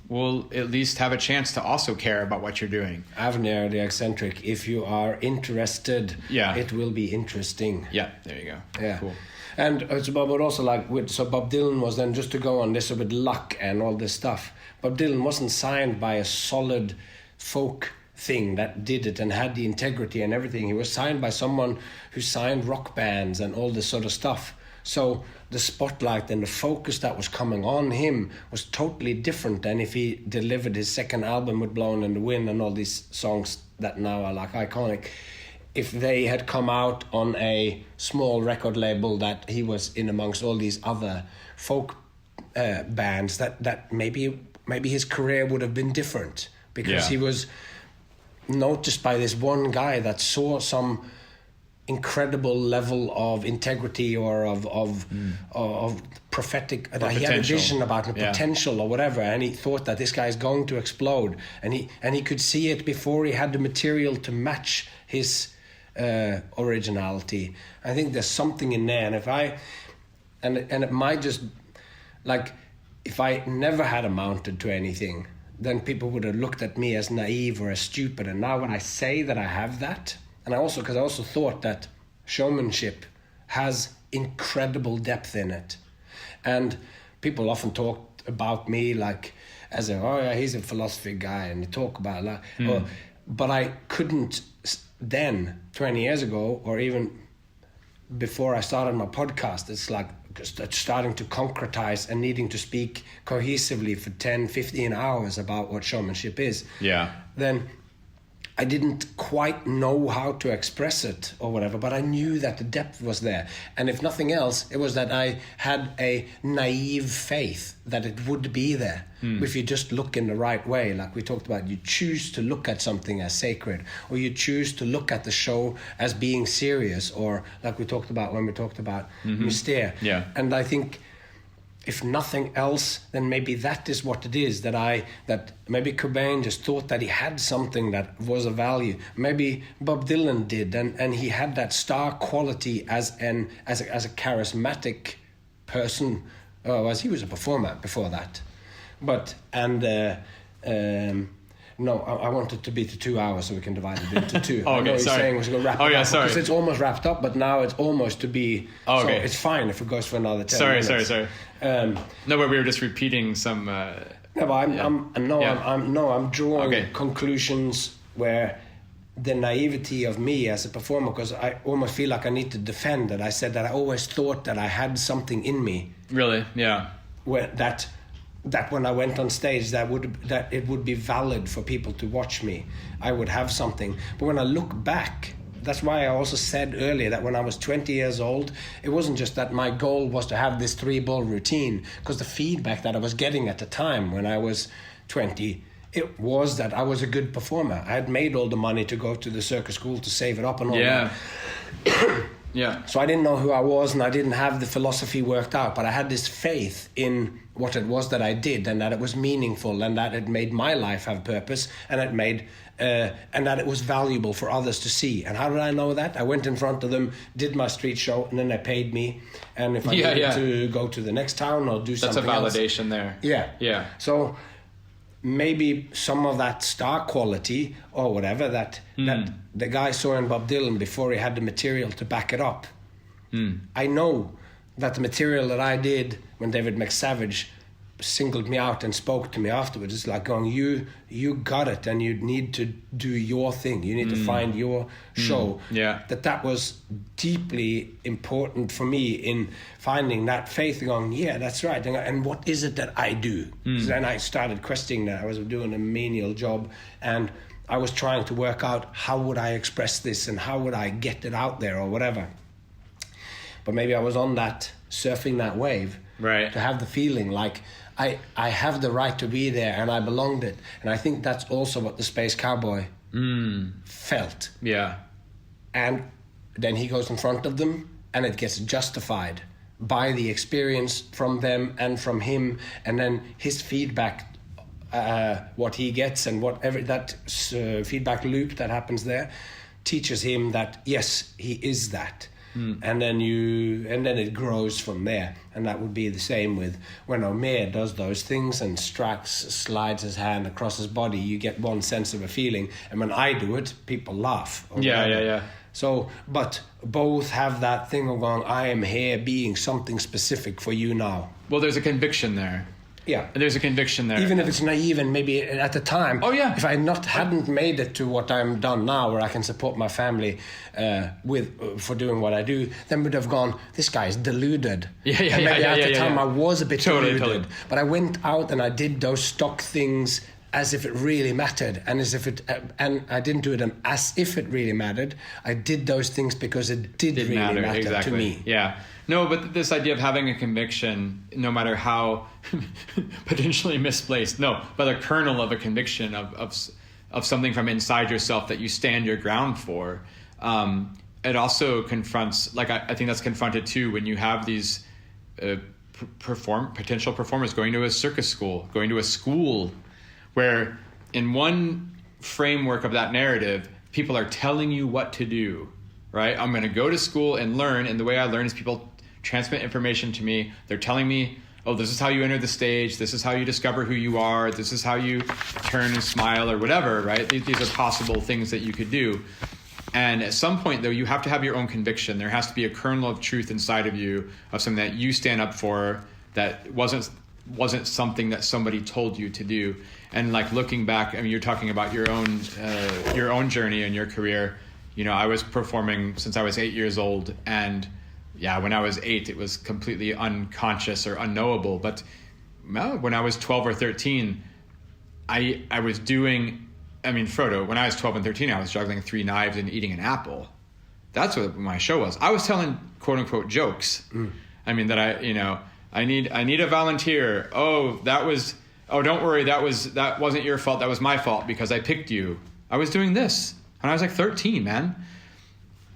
will at least have a chance to also care about what you're doing. Avner the eccentric. If you are interested, it will be interesting. Yeah, there you go. Yeah. Cool. And it's but also like so Bob Dylan was then, just to go on this with luck and all this stuff, Bob Dylan wasn't signed by a solid folk thing that did it and had the integrity and everything. He was signed by someone who signed rock bands and all this sort of stuff. So the spotlight and the focus that was coming on him was totally different than if he delivered his second album with Blown in the Wind and all these songs that now are like iconic. If they had come out on a small record label that he was in amongst all these other folk bands, that maybe his career would have been different, because he was noticed by this one guy that saw some incredible level of integrity or of prophetic, that he had a vision about the potential or whatever, and he thought that this guy is going to explode, and he could see it before he had the material to match his originality. I think there's something in there, and it might just, like, if I never had amounted to anything, then people would have looked at me as naive or as stupid. And now when I say that I have that, and I also thought that showmanship has incredible depth in it. And people often talk about me like as he's a philosophy guy, and they talk about that. But I couldn't then, 20 years ago, or even before I started my podcast, it's like starting to concretize and needing to speak cohesively for 10, 15 hours about what showmanship is. Yeah. Then I didn't quite know how to express it or whatever, but I knew that the depth was there. And if nothing else, it was that I had a naive faith that it would be there. If you just look in the right way, like we talked about, you choose to look at something as sacred, or you choose to look at the show as being serious, or like we talked about when we talked about Mystere. Yeah. And I think, if nothing else, then maybe that is what it is, that maybe Cobain just thought that he had something that was of value. Maybe Bob Dylan did, and he had that star quality as a charismatic person, as he was a performer before that. No, I want it to be to 2 hours so we can divide it into two. Oh, okay, I know you're sorry. saying we're going to wrap it up sorry. because it's almost wrapped up, but now it's almost to be. Oh, okay. So it's fine if it goes for another 10 Sorry. minutes. No, but we were just repeating some. No, but I'm drawing conclusions where the naivety of me as a performer, because I almost feel like I need to defend it. I said that I always thought that I had something in me. Really? Yeah. Where that when I went on stage, that it would be valid for people to watch me. I would have something. But when I look back, that's why I also said earlier that when I was 20 years old, it wasn't just that my goal was to have this 3-ball routine, because the feedback that I was getting at the time when I was 20, it was that I was a good performer. I had made all the money to go to the circus school to save it up and all that. Yeah. So I didn't know who I was, and I didn't have the philosophy worked out, but I had this faith in what it was that I did, and that it was meaningful, and that it made my life have purpose, and and that it was valuable for others to see. And how did I know that? I went in front of them, did my street show, and then they paid me. And if I needed to go to the next town or do something else. That's a validation there. Yeah. So maybe some of that star quality or whatever that the guy saw in Bob Dylan before he had the material to back it up. I know that the material that I did when David McSavage singled me out and spoke to me afterwards, it's like going, you got it, and you need to do your thing. You need to find your show. That was deeply important for me in finding that faith and going, yeah, that's right. And what is it that I do? Then I started questioning that. I was doing a menial job, and I was trying to work out how would I express this and how would I get it out there or whatever. But maybe I was on that, surfing that wave, right, to have the feeling like I have the right to be there and I belonged it. And I think that's also what the Space Cowboy felt. Yeah. And then he goes in front of them and it gets justified by the experience from them and from him. And then his feedback, what he gets and whatever that feedback loop that happens there teaches him that, yes, he is that. And then it grows from there, and that would be the same with when Omer does those things and slides his hand across his body. You get one sense of a feeling, and when I do it, people laugh. Yeah. So, but both have that thing of going, I am here being something specific for you now. Well, there's a conviction there. Yeah, there's a conviction there. Even if it's naive, and maybe at the time, if I hadn't made it to what I'm done now, where I can support my family for doing what I do, then would have gone, this guy is deluded. At the time I was a bit deluded, totally. But I went out and I did those stock things as if it really mattered, and and I didn't do it as if it really mattered. I did those things because it did really matter to me. Yeah. No, but this idea of having a conviction, no matter how potentially misplaced, but a kernel of a conviction of something from inside yourself that you stand your ground for. it also confronts, like I think that's confronted too when you have these potential performers going to a circus school, going to a school where in one framework of that narrative, people are telling you what to do, right? I'm going to go to school and learn, and the way I learn is people transmit information to me. They're telling me, oh, this is how you enter the stage, this is how you discover who you are, this is how you turn and smile or whatever, right? These are possible things that you could do. And at some point, though, you have to have your own conviction. There has to be a kernel of truth inside of you, of something that you stand up for, that wasn't something that somebody told you to do. And like looking back, I mean, you're talking about your own journey and your career. You know, I was performing since I was 8 years old, and yeah, when I was 8, it was completely unconscious or unknowable. But well, when I was 12 or 13, I was doing. I mean, Frodo, when I was 12 and 13, I was juggling 3 knives and eating an apple. That's what my show was. I was telling quote unquote jokes. I mean, that I need a volunteer. Oh, don't worry. That wasn't your fault. That was my fault because I picked you. I was doing this when I was like 13, man.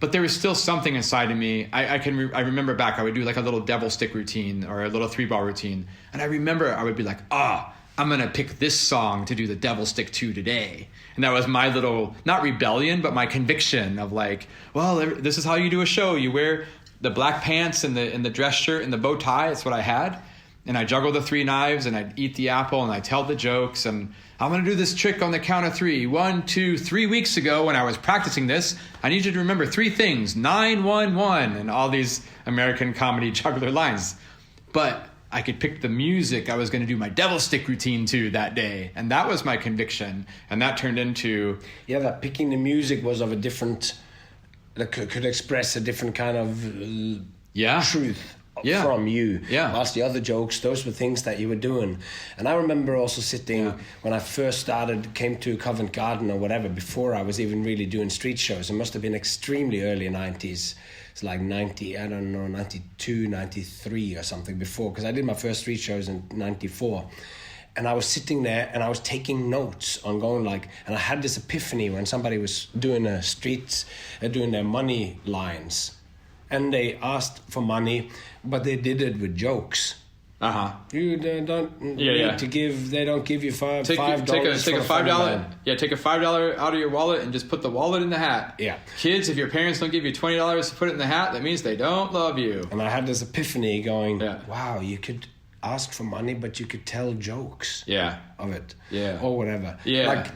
But there was still something inside of me. I remember back, I would do like a little devil stick routine or a little 3-ball routine. And I remember I would be like, I'm going to pick this song to do the devil stick to today. And that was my little, not rebellion, but my conviction of like, well, this is how you do a show. You wear the black pants and the dress shirt and the bow tie. That's what I had. And I juggle the 3 knives and I'd eat the apple and I tell the jokes. And I'm going to do this trick on the count of 3. 1, 2, 3 weeks ago when I was practicing this, I need you to remember 3 things, 9, 1, 1, and all these American comedy juggler lines. But I could pick the music I was going to do my devil stick routine to that day. And that was my conviction. And that turned into... Yeah, that picking the music was of a different... That could express a different kind of truth from you. Yeah. Whilst the other jokes, those were things that you were doing. And I remember also sitting, when I first came to Covent Garden or whatever, before I was even really doing street shows. It must have been extremely early 90s. It's like 92, 93 or something before, because I did my first street shows in 94. And I was sitting there and I was taking notes on going like, and I had this epiphany when somebody was doing doing their money lines. And they asked for money, but they did it with jokes. You don't need to give. They don't give you $5. Take a $5. Yeah, take a $5 out of your wallet and just put the wallet in the hat. Yeah, kids, if your parents don't give you $20 to put it in the hat, that means they don't love you. And I had this epiphany going, wow, you could ask for money, but you could tell jokes. Of it. Or whatever. Like,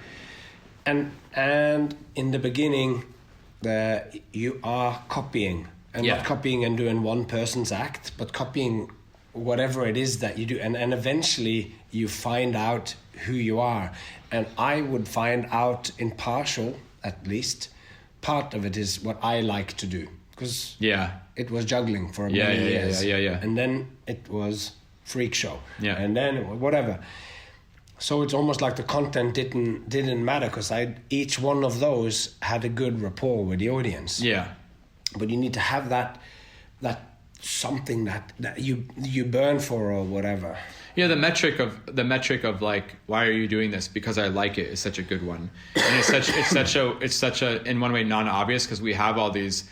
and in the beginning, you are copying, and not copying and doing one person's act, but copying whatever it is that you do, and eventually you find out who you are. And I would find out, in partial at least, part of it is what I like to do, because it was juggling for many years, and then it was freak show, and then it was whatever. So it's almost like the content didn't matter, because each one of those had a good rapport with the audience. But you need to have that something that you burn for or whatever. Yeah, the metric of like, why are you doing this? Because I like it is such a good one, and it's such a in one way non-obvious, because we have all these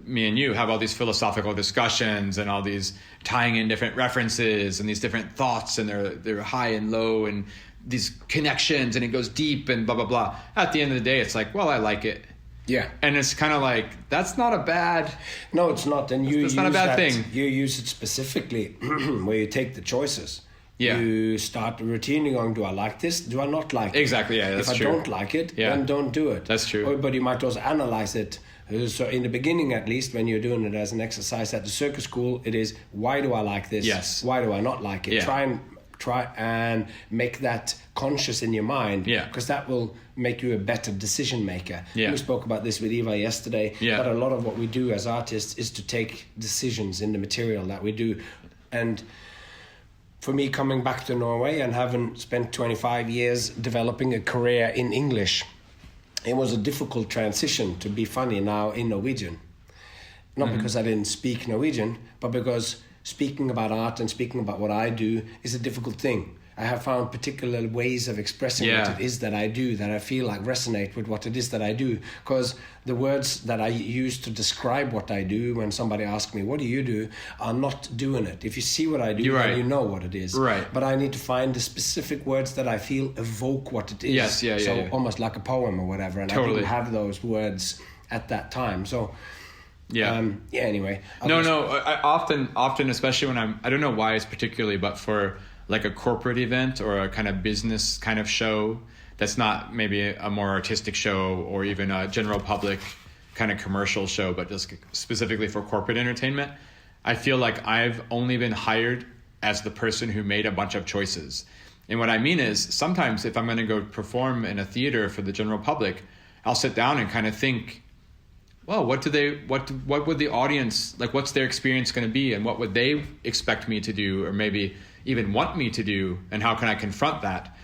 me and you have all these philosophical discussions and all these tying in different references and these different thoughts, and they're high and low and these connections, and it goes deep and blah blah blah. At the end of the day, it's like, well, I like it. Yeah. And it's kind of like, that's not a bad... No, it's not. And it's not a bad thing. You use it specifically where you take the choices. You start the routine, you're going, do I like this? Do I not like it? Exactly, that's true. If I don't like it, then don't do it. That's true. But you might also analyze it. So in the beginning, at least, when you're doing it as an exercise at the circus school, it is, why do I like this? Yes. Why do I not like it? Try and make that conscious in your mind, because that will make you a better decision maker. We spoke about this with Eva yesterday, but a lot of what we do as artists is to take decisions in the material that we do. And for me, coming back to Norway and having spent 25 years developing a career in English, it was a difficult transition to be funny now in Norwegian. Not because I didn't speak Norwegian, but because speaking about art and speaking about what I do is a difficult thing. I have found particular ways of expressing what it is that I do that I feel like resonate with what it is that I do. Because the words that I use to describe what I do when somebody asks me, what do you do, are not doing it. If you see what I do, then you know what it is. Right. But I need to find the specific words that I feel evoke what it is. Yes, almost like a poem or whatever. And I didn't have those words at that time. So... anyway. I often, especially when I don't know why it's particularly, but for like a corporate event or a kind of business kind of show that's not maybe a more artistic show or even a general public kind of commercial show, but just specifically for corporate entertainment, I feel like I've only been hired as the person who made a bunch of choices. And what I mean is sometimes if I'm going to go perform in a theater for the general public, I'll sit down and kind of think, well, what would the audience, like what's their experience going to be and what would they expect me to do or maybe even want me to do and how can I confront that?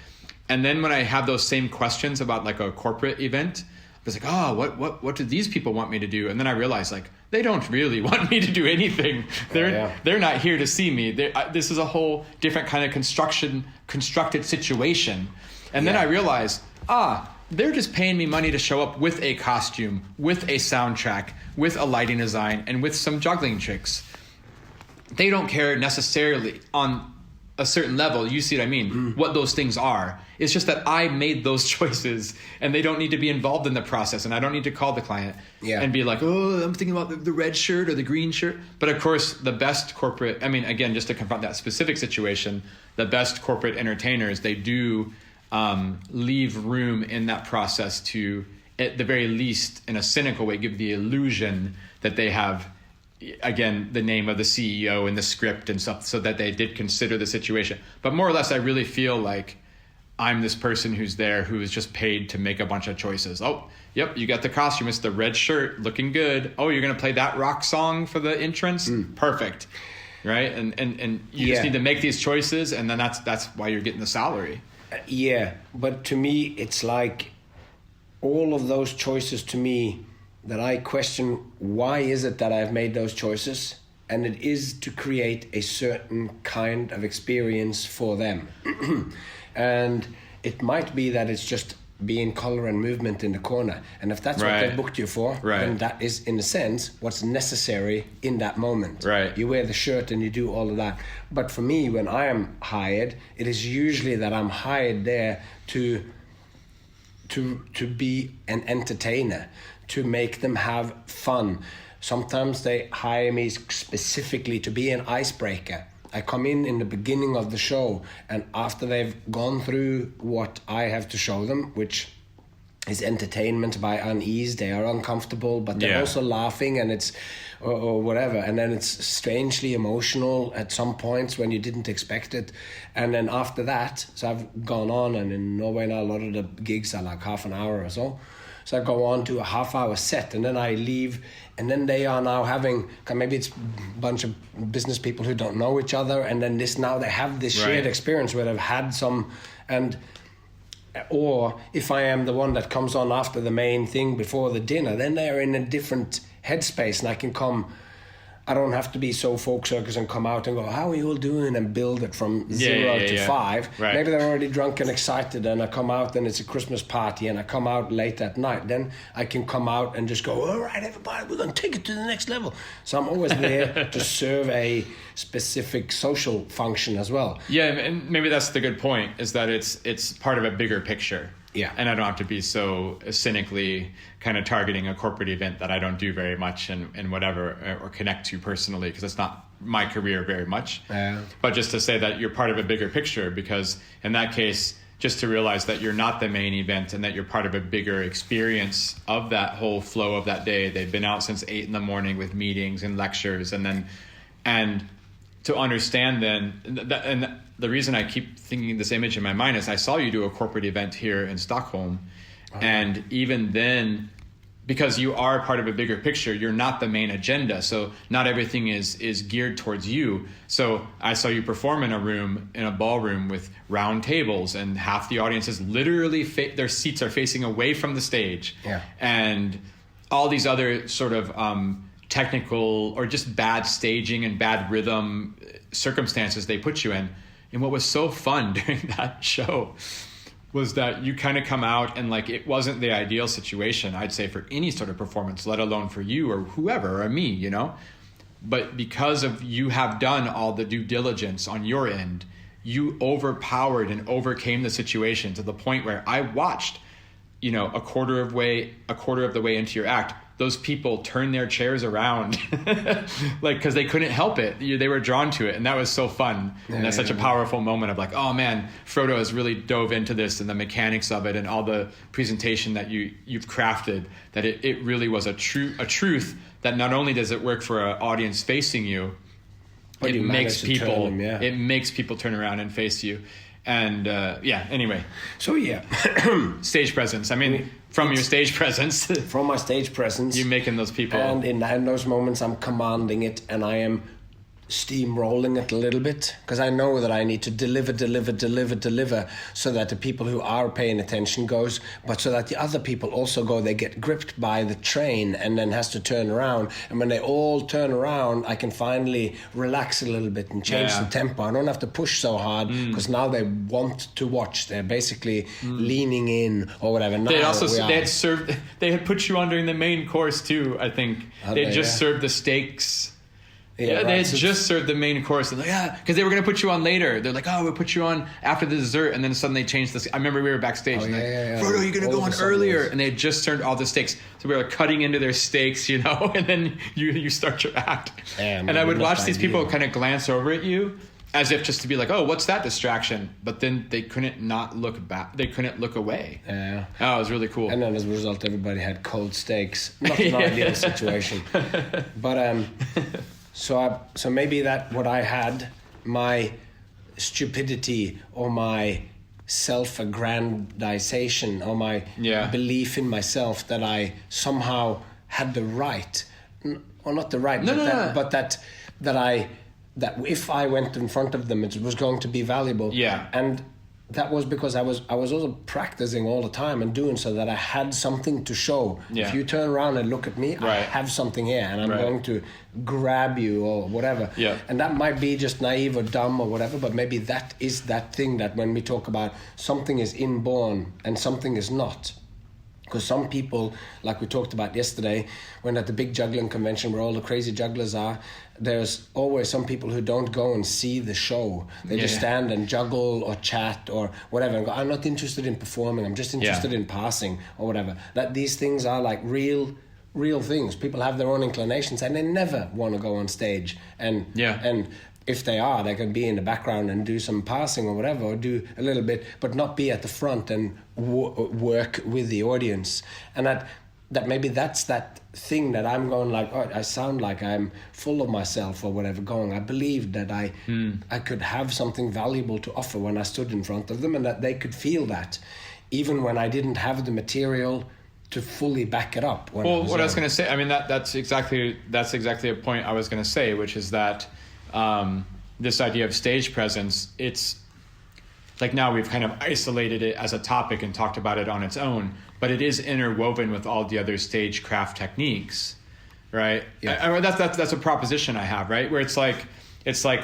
And then when I have those same questions about like a corporate event, I was like, what do these people want me to do? And then I realized like they don't really want me to do anything. They're not here to see me. This is a whole different kind of constructed situation. And then I realized, they're just paying me money to show up with a costume, with a soundtrack, with a lighting design, and with some juggling tricks. They don't care necessarily on a certain level, you see what I mean, what those things are. It's just that I made those choices, and they don't need to be involved in the process, and I don't need to call the client and be like, I'm thinking about the red shirt or the green shirt. But of course, the best corporate, again, just to confront that specific situation, the best corporate entertainers, they do... leave room in that process to, at the very least, in a cynical way, give the illusion that they have, again, the name of the CEO and the script and stuff, so that they did consider the situation. But more or less, I really feel like I'm this person who's there who is just paid to make a bunch of choices. Oh, yep, you got the costume. It's the red shirt, looking good. Oh, you're going to play that rock song for the entrance? Perfect. Right? And you just need to make these choices, and then that's why you're getting the salary. Yeah, but to me, it's like all of those choices to me that I question, why is it that I've made those choices? And it is to create a certain kind of experience for them. And it might be that it's just being color and movement in the corner. And if that's what they booked you for, then that is, in a sense, what's necessary in that moment. Right. You wear the shirt and you do all of that. But for me, when I am hired, it is usually that I'm hired there to be an entertainer, to make them have fun. Sometimes they hire me specifically to be an icebreaker. I come in the beginning of the show, and after they've gone through what I have to show them, which is entertainment by unease, they are uncomfortable, but they're also laughing, and it's or whatever, and then it's strangely emotional at some points when you didn't expect it. And then after that, so I've gone on, and in Norway now a lot of the gigs are like half an hour or so. So I go on to a half-hour set, and then I leave, and then they are now having, maybe it's a bunch of business people who don't know each other, and then now they have this shared experience where they've had some, or if I am the one that comes on after the main thing before the dinner, then they're in a different headspace, and I can come. I don't have to be so folk circus and come out and go, how are you all doing, and build it from 0 to 5. Right. Maybe they're already drunk and excited, and I come out and it's a Christmas party, and I come out late at night. Then I can come out and just go, all right, everybody, we're going to take it to the next level. So I'm always there to serve a specific social function as well. Yeah, and maybe that's the good point, is that it's part of a bigger picture. Yeah. And I don't have to be so cynically kind of targeting a corporate event that I don't do very much and whatever, or connect to personally, because it's not my career very much. But just to say that you're part of a bigger picture, because in that case, just to realize that you're not the main event and that you're part of a bigger experience of that whole flow of that day. They've been out since 8 a.m. with meetings and lectures, and to understand then, and the reason I keep thinking this image in my mind is I saw you do a corporate event here in Stockholm. And even then, because you are part of a bigger picture, you're not the main agenda. So not everything is geared towards you. So I saw you perform in a ballroom with round tables, and half the audience is literally, their seats are facing away from the stage. Yeah. And all these other sort of technical or just bad staging and bad rhythm circumstances they put you in. And what was so fun during that show was that you kind of come out and like, it wasn't the ideal situation, I'd say, for any sort of performance, let alone for you or whoever or me, you know? But because of you have done all the due diligence on your end, you overpowered and overcame the situation to the point where I watched, you know, a quarter of the way into your act, those people turn their chairs around, like, because they couldn't help it. They were drawn to it, and that was so fun. And that's such a powerful moment of like, oh man, Frodo has really dove into this and the mechanics of it and all the presentation that you've crafted. That it really was a truth that not only does it work for an audience facing you, it makes people turn around and face you. And anyway. So stage presence. I mean, from your stage presence. From my stage presence. You're making those people. And in those moments, I'm commanding it, and I am steamrolling it a little bit, because I know that I need to deliver, so that the people who are paying attention goes, but so that the other people also go, they get gripped by the train and then has to turn around. And when they all turn around, I can finally relax a little bit and change the tempo. I don't have to push so hard, because now they want to watch. They're basically leaning in or whatever. Now they had put you on during the main course too, I think. They just served the steaks. They had just served the main course. And because they were going to put you on later. They're like, we'll put you on after the dessert. And then suddenly they changed this. I remember we were backstage. Frodo, you're going to go on earlier. And they had just turned all the steaks. So we were cutting into their steaks, you know, and then you start your act. And I would watch these people kind of glance over at you as if just to be like, oh, what's that distraction? But then they couldn't not look back. They couldn't look away. Yeah. Oh, it was really cool. And then as a result, everybody had cold steaks. Not an ideal situation. But... So maybe that what I had, my stupidity or my self-aggrandization or my belief in myself that I somehow had the right, or not the right, but that if I went in front of them, it was going to be valuable. Yeah. And that was because I was also practicing all the time and doing so that I had something to show. Yeah. If you turn around and look at me, I have something here, and I'm going to grab you or whatever. Yeah. And that might be just naive or dumb or whatever, but maybe that is that thing that when we talk about something is inborn and something is not. Because some people, like we talked about yesterday, when at the big juggling convention where all the crazy jugglers are, there's always some people who don't go and see the show. They just stand and juggle or chat or whatever and go, I'm not interested in performing, I'm just interested in passing or whatever. That these things are like real things. People have their own inclinations and they never want to go on stage. And if they are, they can be in the background and do some passing or whatever, or do a little bit, but not be at the front and work with the audience. And that maybe that's that thing that I'm going like, oh, I sound like I'm full of myself or whatever going. I believed that I could have something valuable to offer when I stood in front of them, and that they could feel that, even when I didn't have the material to fully back it up. Well, what I was going to say, I mean, that's exactly a point I was going to say, which is that this idea of stage presence, it's like now we've kind of isolated it as a topic and talked about it on its own, but it is interwoven with all the other stagecraft techniques, right? Yeah. That's a proposition I have, right? Where it's like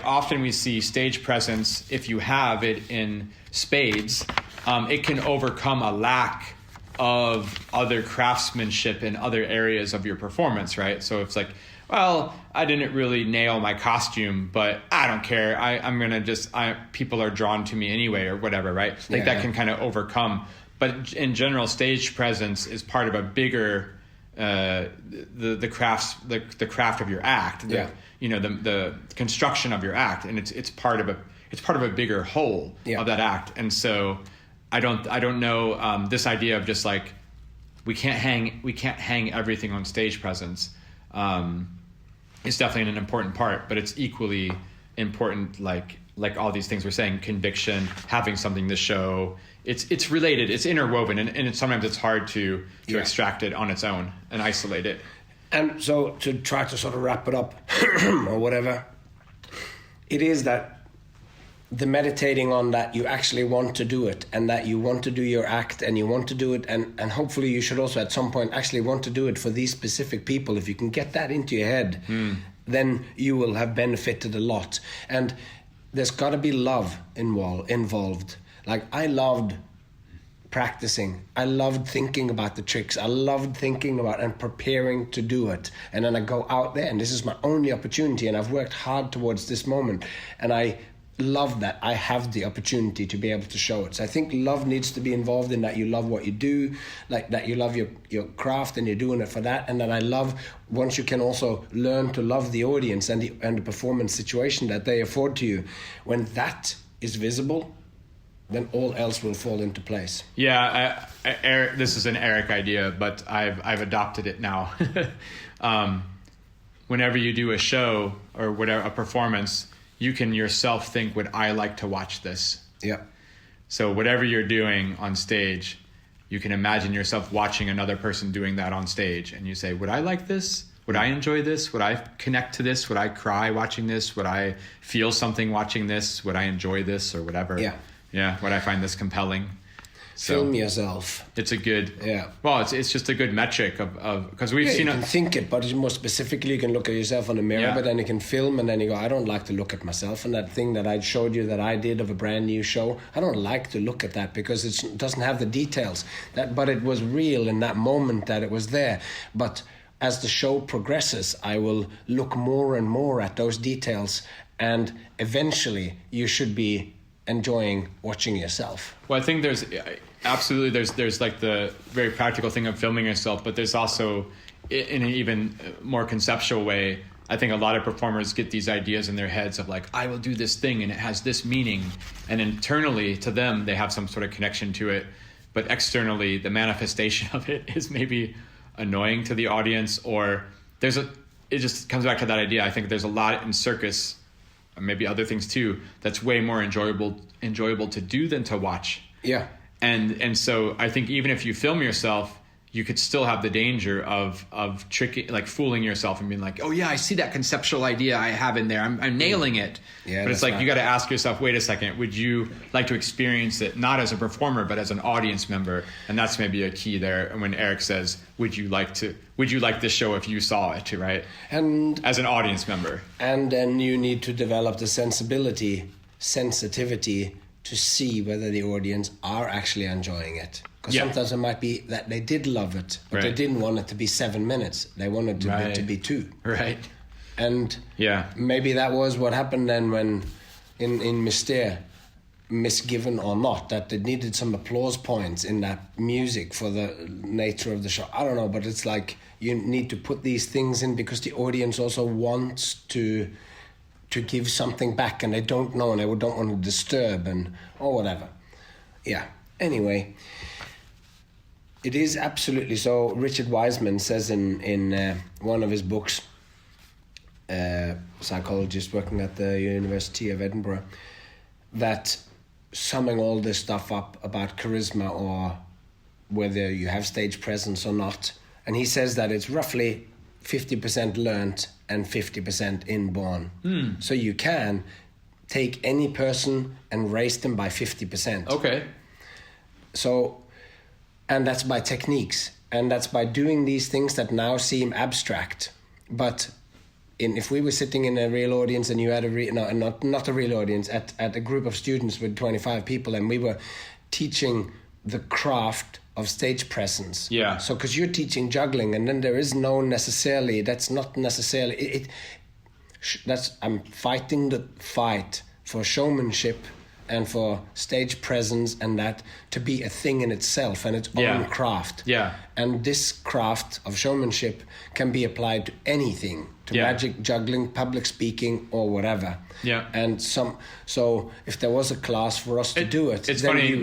often we see stage presence, if you have it in spades, it can overcome a lack of other craftsmanship in other areas of your performance, right? So it's like, well, I didn't really nail my costume, but I don't care. I'm going to people are drawn to me anyway or whatever, right? Like that can kind of overcome. But in general, stage presence is part of a bigger, the craft of your act, the construction of your act. And it's part of a bigger whole of that act. And so I don't know this idea of just like, we can't hang everything on stage presence. It's definitely an important part, but it's equally important, like all these things we're saying, conviction, having something to show. It's related, it's interwoven, and sometimes it's hard to extract it on its own and isolate it. And so to try to sort of wrap it up or whatever, it is that the meditating on that you actually want to do it, and that you want to do your act and you want to do it, and hopefully you should also at some point actually want to do it for these specific people. If you can get that into your head, then you will have benefited a lot. And there's got to be love involved. Like, I loved practicing. I loved thinking about the tricks. I loved thinking about and preparing to do it. And then I go out there, and this is my only opportunity, and I've worked hard towards this moment. And I love that I have the opportunity to be able to show it. So I think love needs to be involved in that. You love what you do, like that you love your craft and you're doing it for that. And then I love once you can also learn to love the audience and the performance situation that they afford to you. When that is visible, then all else will fall into place. Yeah, Eric, this is an Eric idea, but I've adopted it now. Whenever you do a show or whatever, a performance, you can yourself think, would I like to watch this? Yeah. So whatever you're doing on stage, you can imagine yourself watching another person doing that on stage. And you say, would I like this? Would I enjoy this? Would I connect to this? Would I cry watching this? Would I feel something watching this? Would I enjoy this or whatever? Yeah. Yeah. Would I find this compelling? Film yourself. It's a good, well, it's just a good metric of because we've seen you can think it, but more specifically, you can look at yourself in the mirror, but then you can film, and then you go, I don't like to look at myself. And that thing that I showed you that I did of a brand new show, I don't like to look at that because it doesn't have the details. But it was real in that moment that it was there. But as the show progresses, I will look more and more at those details, and eventually you should be enjoying watching yourself. Well, I think there's like the very practical thing of filming yourself, but there's also, in an even more conceptual way, I think a lot of performers get these ideas in their heads of like, I will do this thing and it has this meaning, and internally to them they have some sort of connection to it, but externally the manifestation of it is maybe annoying to the audience, or it just comes back to that idea. I think there's a lot in circus, or maybe other things too, that's way more enjoyable to do than to watch. Yeah. And so I think even if you film yourself, you could still have the danger of tricking, like fooling yourself and being like, oh yeah, I see that conceptual idea I have in there. I'm nailing it. Yeah, but it's like, you got to ask yourself, wait a second, would you like to experience it not as a performer, but as an audience member? And that's maybe a key there. When Eric says, would you like this show if you saw it, right? And as an audience member. And then you need to develop the sensitivity to see whether the audience are actually enjoying it. Because sometimes it might be that they did love it, but they didn't want it to be 7 minutes. They wanted it to be 2. Right. And maybe that was what happened then when in Mystere, misgiven or not, that it needed some applause points in that music for the nature of the show. I don't know, but it's like you need to put these things in because the audience also wants to give something back, and they don't know, and they don't want to disturb or whatever. Yeah. Anyway, it is absolutely so. Richard Wiseman says in one of his books, psychologist working at the University of Edinburgh, that summing all this stuff up about charisma or whether you have stage presence or not, and he says that it's roughly 50% learned and 50% inborn. So you can take any person and raise them by 50%. Okay. So, and that's by techniques, and that's by doing these things that now seem abstract. But if we were sitting in a real audience and you had not a real audience, at a group of students with 25 people, and we were teaching the craft of stage presence. Yeah. So, because you're teaching juggling, and then there is no necessarily, that's not necessarily, I'm fighting the fight for showmanship and for stage presence, and that to be a thing in itself and its own craft. Yeah. And this craft of showmanship can be applied to anything, to magic, juggling, public speaking, or whatever. Yeah. And so if there was a class for us to do it. It's funny,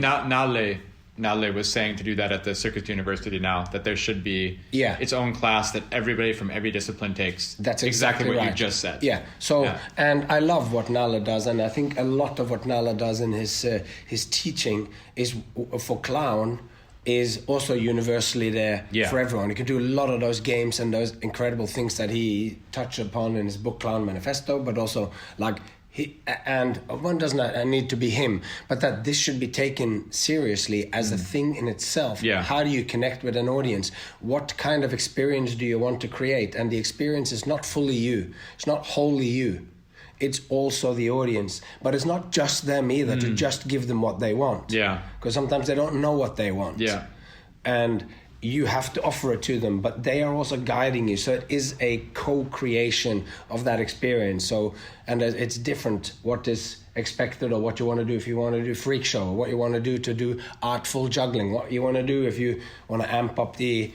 Nalle was saying to do that at the Circus University now, that there should be its own class that everybody from every discipline takes. That's exactly what you just said. Yeah. So, and I love what Nalle does, and I think a lot of what Nalle does in his teaching is for clown is also universally there for everyone. You can do a lot of those games and those incredible things that he touched upon in his book Clown Manifesto, but also like and one doesn't need to be him, but that this should be taken seriously as a thing in itself. Yeah. How do you connect with an audience? What kind of experience do you want to create? And the experience is not fully you. It's not wholly you. it's also the audience. But it's not just them either, to just give them what they want. Yeah. Because sometimes they don't know what they want. Yeah. And you have to offer it to them, but they are also guiding you. So it is a co-creation of that experience. So, and it's different what is expected or what you want to do. If you want to do freak show, or what you want to do artful juggling, what you want to do if you want to amp up the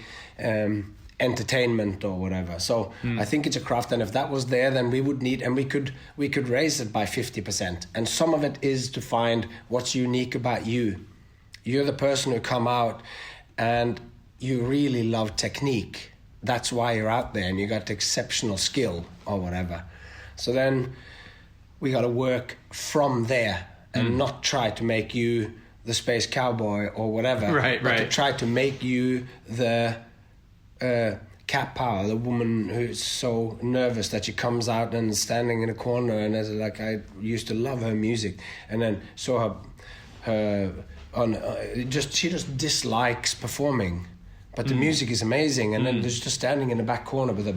entertainment or whatever. So I think it's a craft, and if that was there, then we would need, and we could raise it by 50%. And some of it is to find what's unique about you. You're the person who come out and you really love technique. That's why you're out there, and you got exceptional skill or whatever. So then we got to work from there and not try to make you the space cowboy or whatever. But to try to make you the cat power, the woman who's so nervous that she comes out and is standing in a corner and is like, I used to love her music, and then saw her on she just dislikes performing. But the music is amazing, and then there's just standing in the back corner with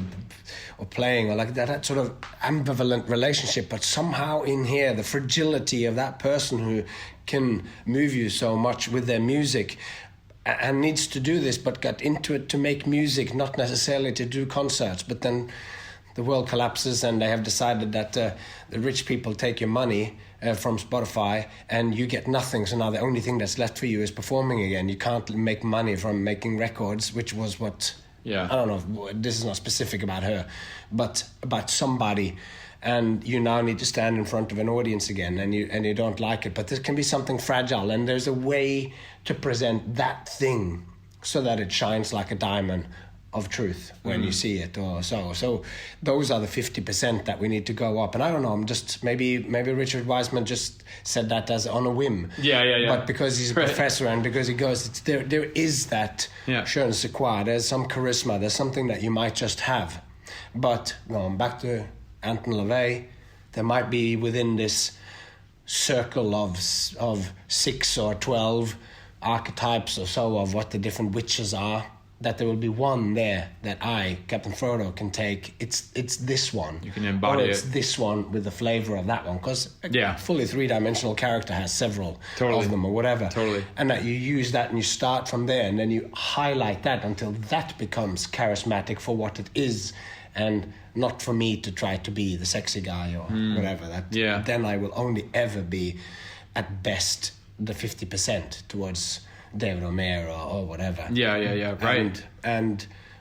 or playing, or like that sort of ambivalent relationship. But somehow in here, the fragility of that person who can move you so much with their music and needs to do this, but got into it to make music, not necessarily to do concerts. But then the world collapses, and they have decided that the rich people take your money from Spotify, and you get nothing. So now the only thing that's left for you is performing again. You can't make money from making records, which was what, I don't know, this is not specific about her, but about somebody. And you now need to stand in front of an audience again, and you don't like it. But there can be something fragile, and there's a way to present that thing so that it shines like a diamond of truth when you see it, or so those are the 50% that we need to go up. And I don't know, I'm just maybe Richard Wiseman just said that as on a whim, but because he's a professor, and because he goes, there is that je ne sais quoi, there's some charisma, there's something that you might just have. But going back to Anton LaVey, there might be within this circle of 6 or 12 archetypes or so of what the different witches are, that there will be one there that I, Captain Frodo, can take. It's this one. You can embody it. Or it's this one with the flavor of that one. Because a fully three-dimensional character has several of them or whatever. Totally. And that you use that and you start from there, and then you highlight that until that becomes charismatic for what it is, and not for me to try to be the sexy guy or whatever. Then I will only ever be, at best, the 50% towards David O'Meara or whatever. Right.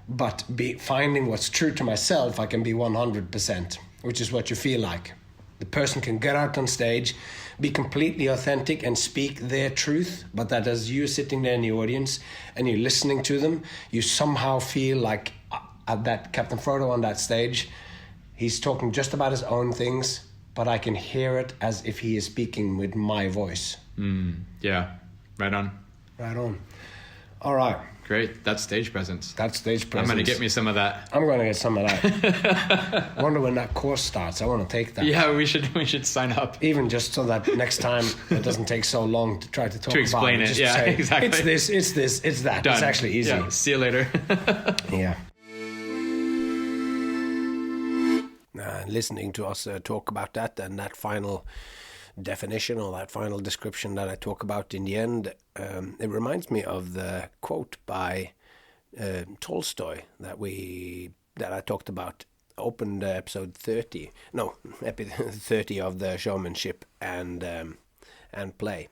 But finding what's true to myself, I can be 100%, which is what you feel like. The person can get out on stage, be completely authentic and speak their truth, but that as you sitting there in the audience and you're listening to them, you somehow feel like that Captain Frodo on that stage, he's talking just about his own things, but I can hear it as if he is speaking with my voice. Right on. Right on. All right. Great. That's stage presence. I'm going to get me some of that. I'm going to get some of that. Wonder when that course starts. I want to take that. Yeah, we should sign up. Even just so that next time it doesn't take so long to try to talk about it. To explain it. Just Yeah, say, exactly. It's this, it's that. Done. It's actually easy. Yeah. See you later. Yeah. Listening to us talk about that, and that final definition or that final description that I talk about in the end, it reminds me of the quote by Tolstoy that I talked about, opened episode 30 of the Showmanship and Play,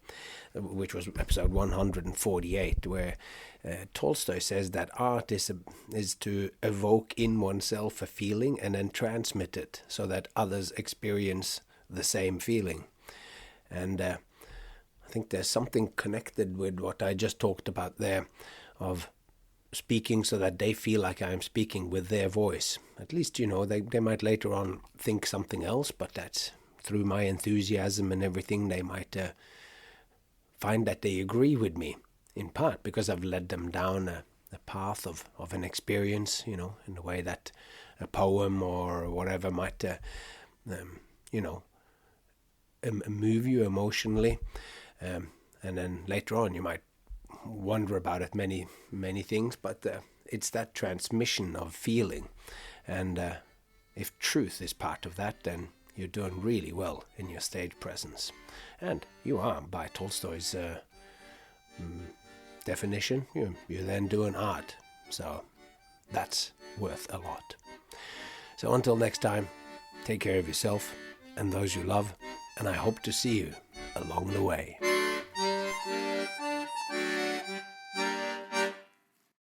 which was episode 148, where Tolstoy says that art is to evoke in oneself a feeling and then transmit it so that others experience the same feeling. And I think there's something connected with what I just talked about there, of speaking so that they feel like I'm speaking with their voice. At least, they might later on think something else, but that's through my enthusiasm and everything, they might find that they agree with me, in part because I've led them down a path of an experience, in the way that a poem or whatever might, move you emotionally. And then later on you might wonder about it, many things, but it's that transmission of feeling. And if truth is part of that, then you're doing really well in your stage presence. And you are, by Tolstoy's definition, you're then doing art. So that's worth a lot. So until next time, take care of yourself and those you love, and I hope to see you along the way.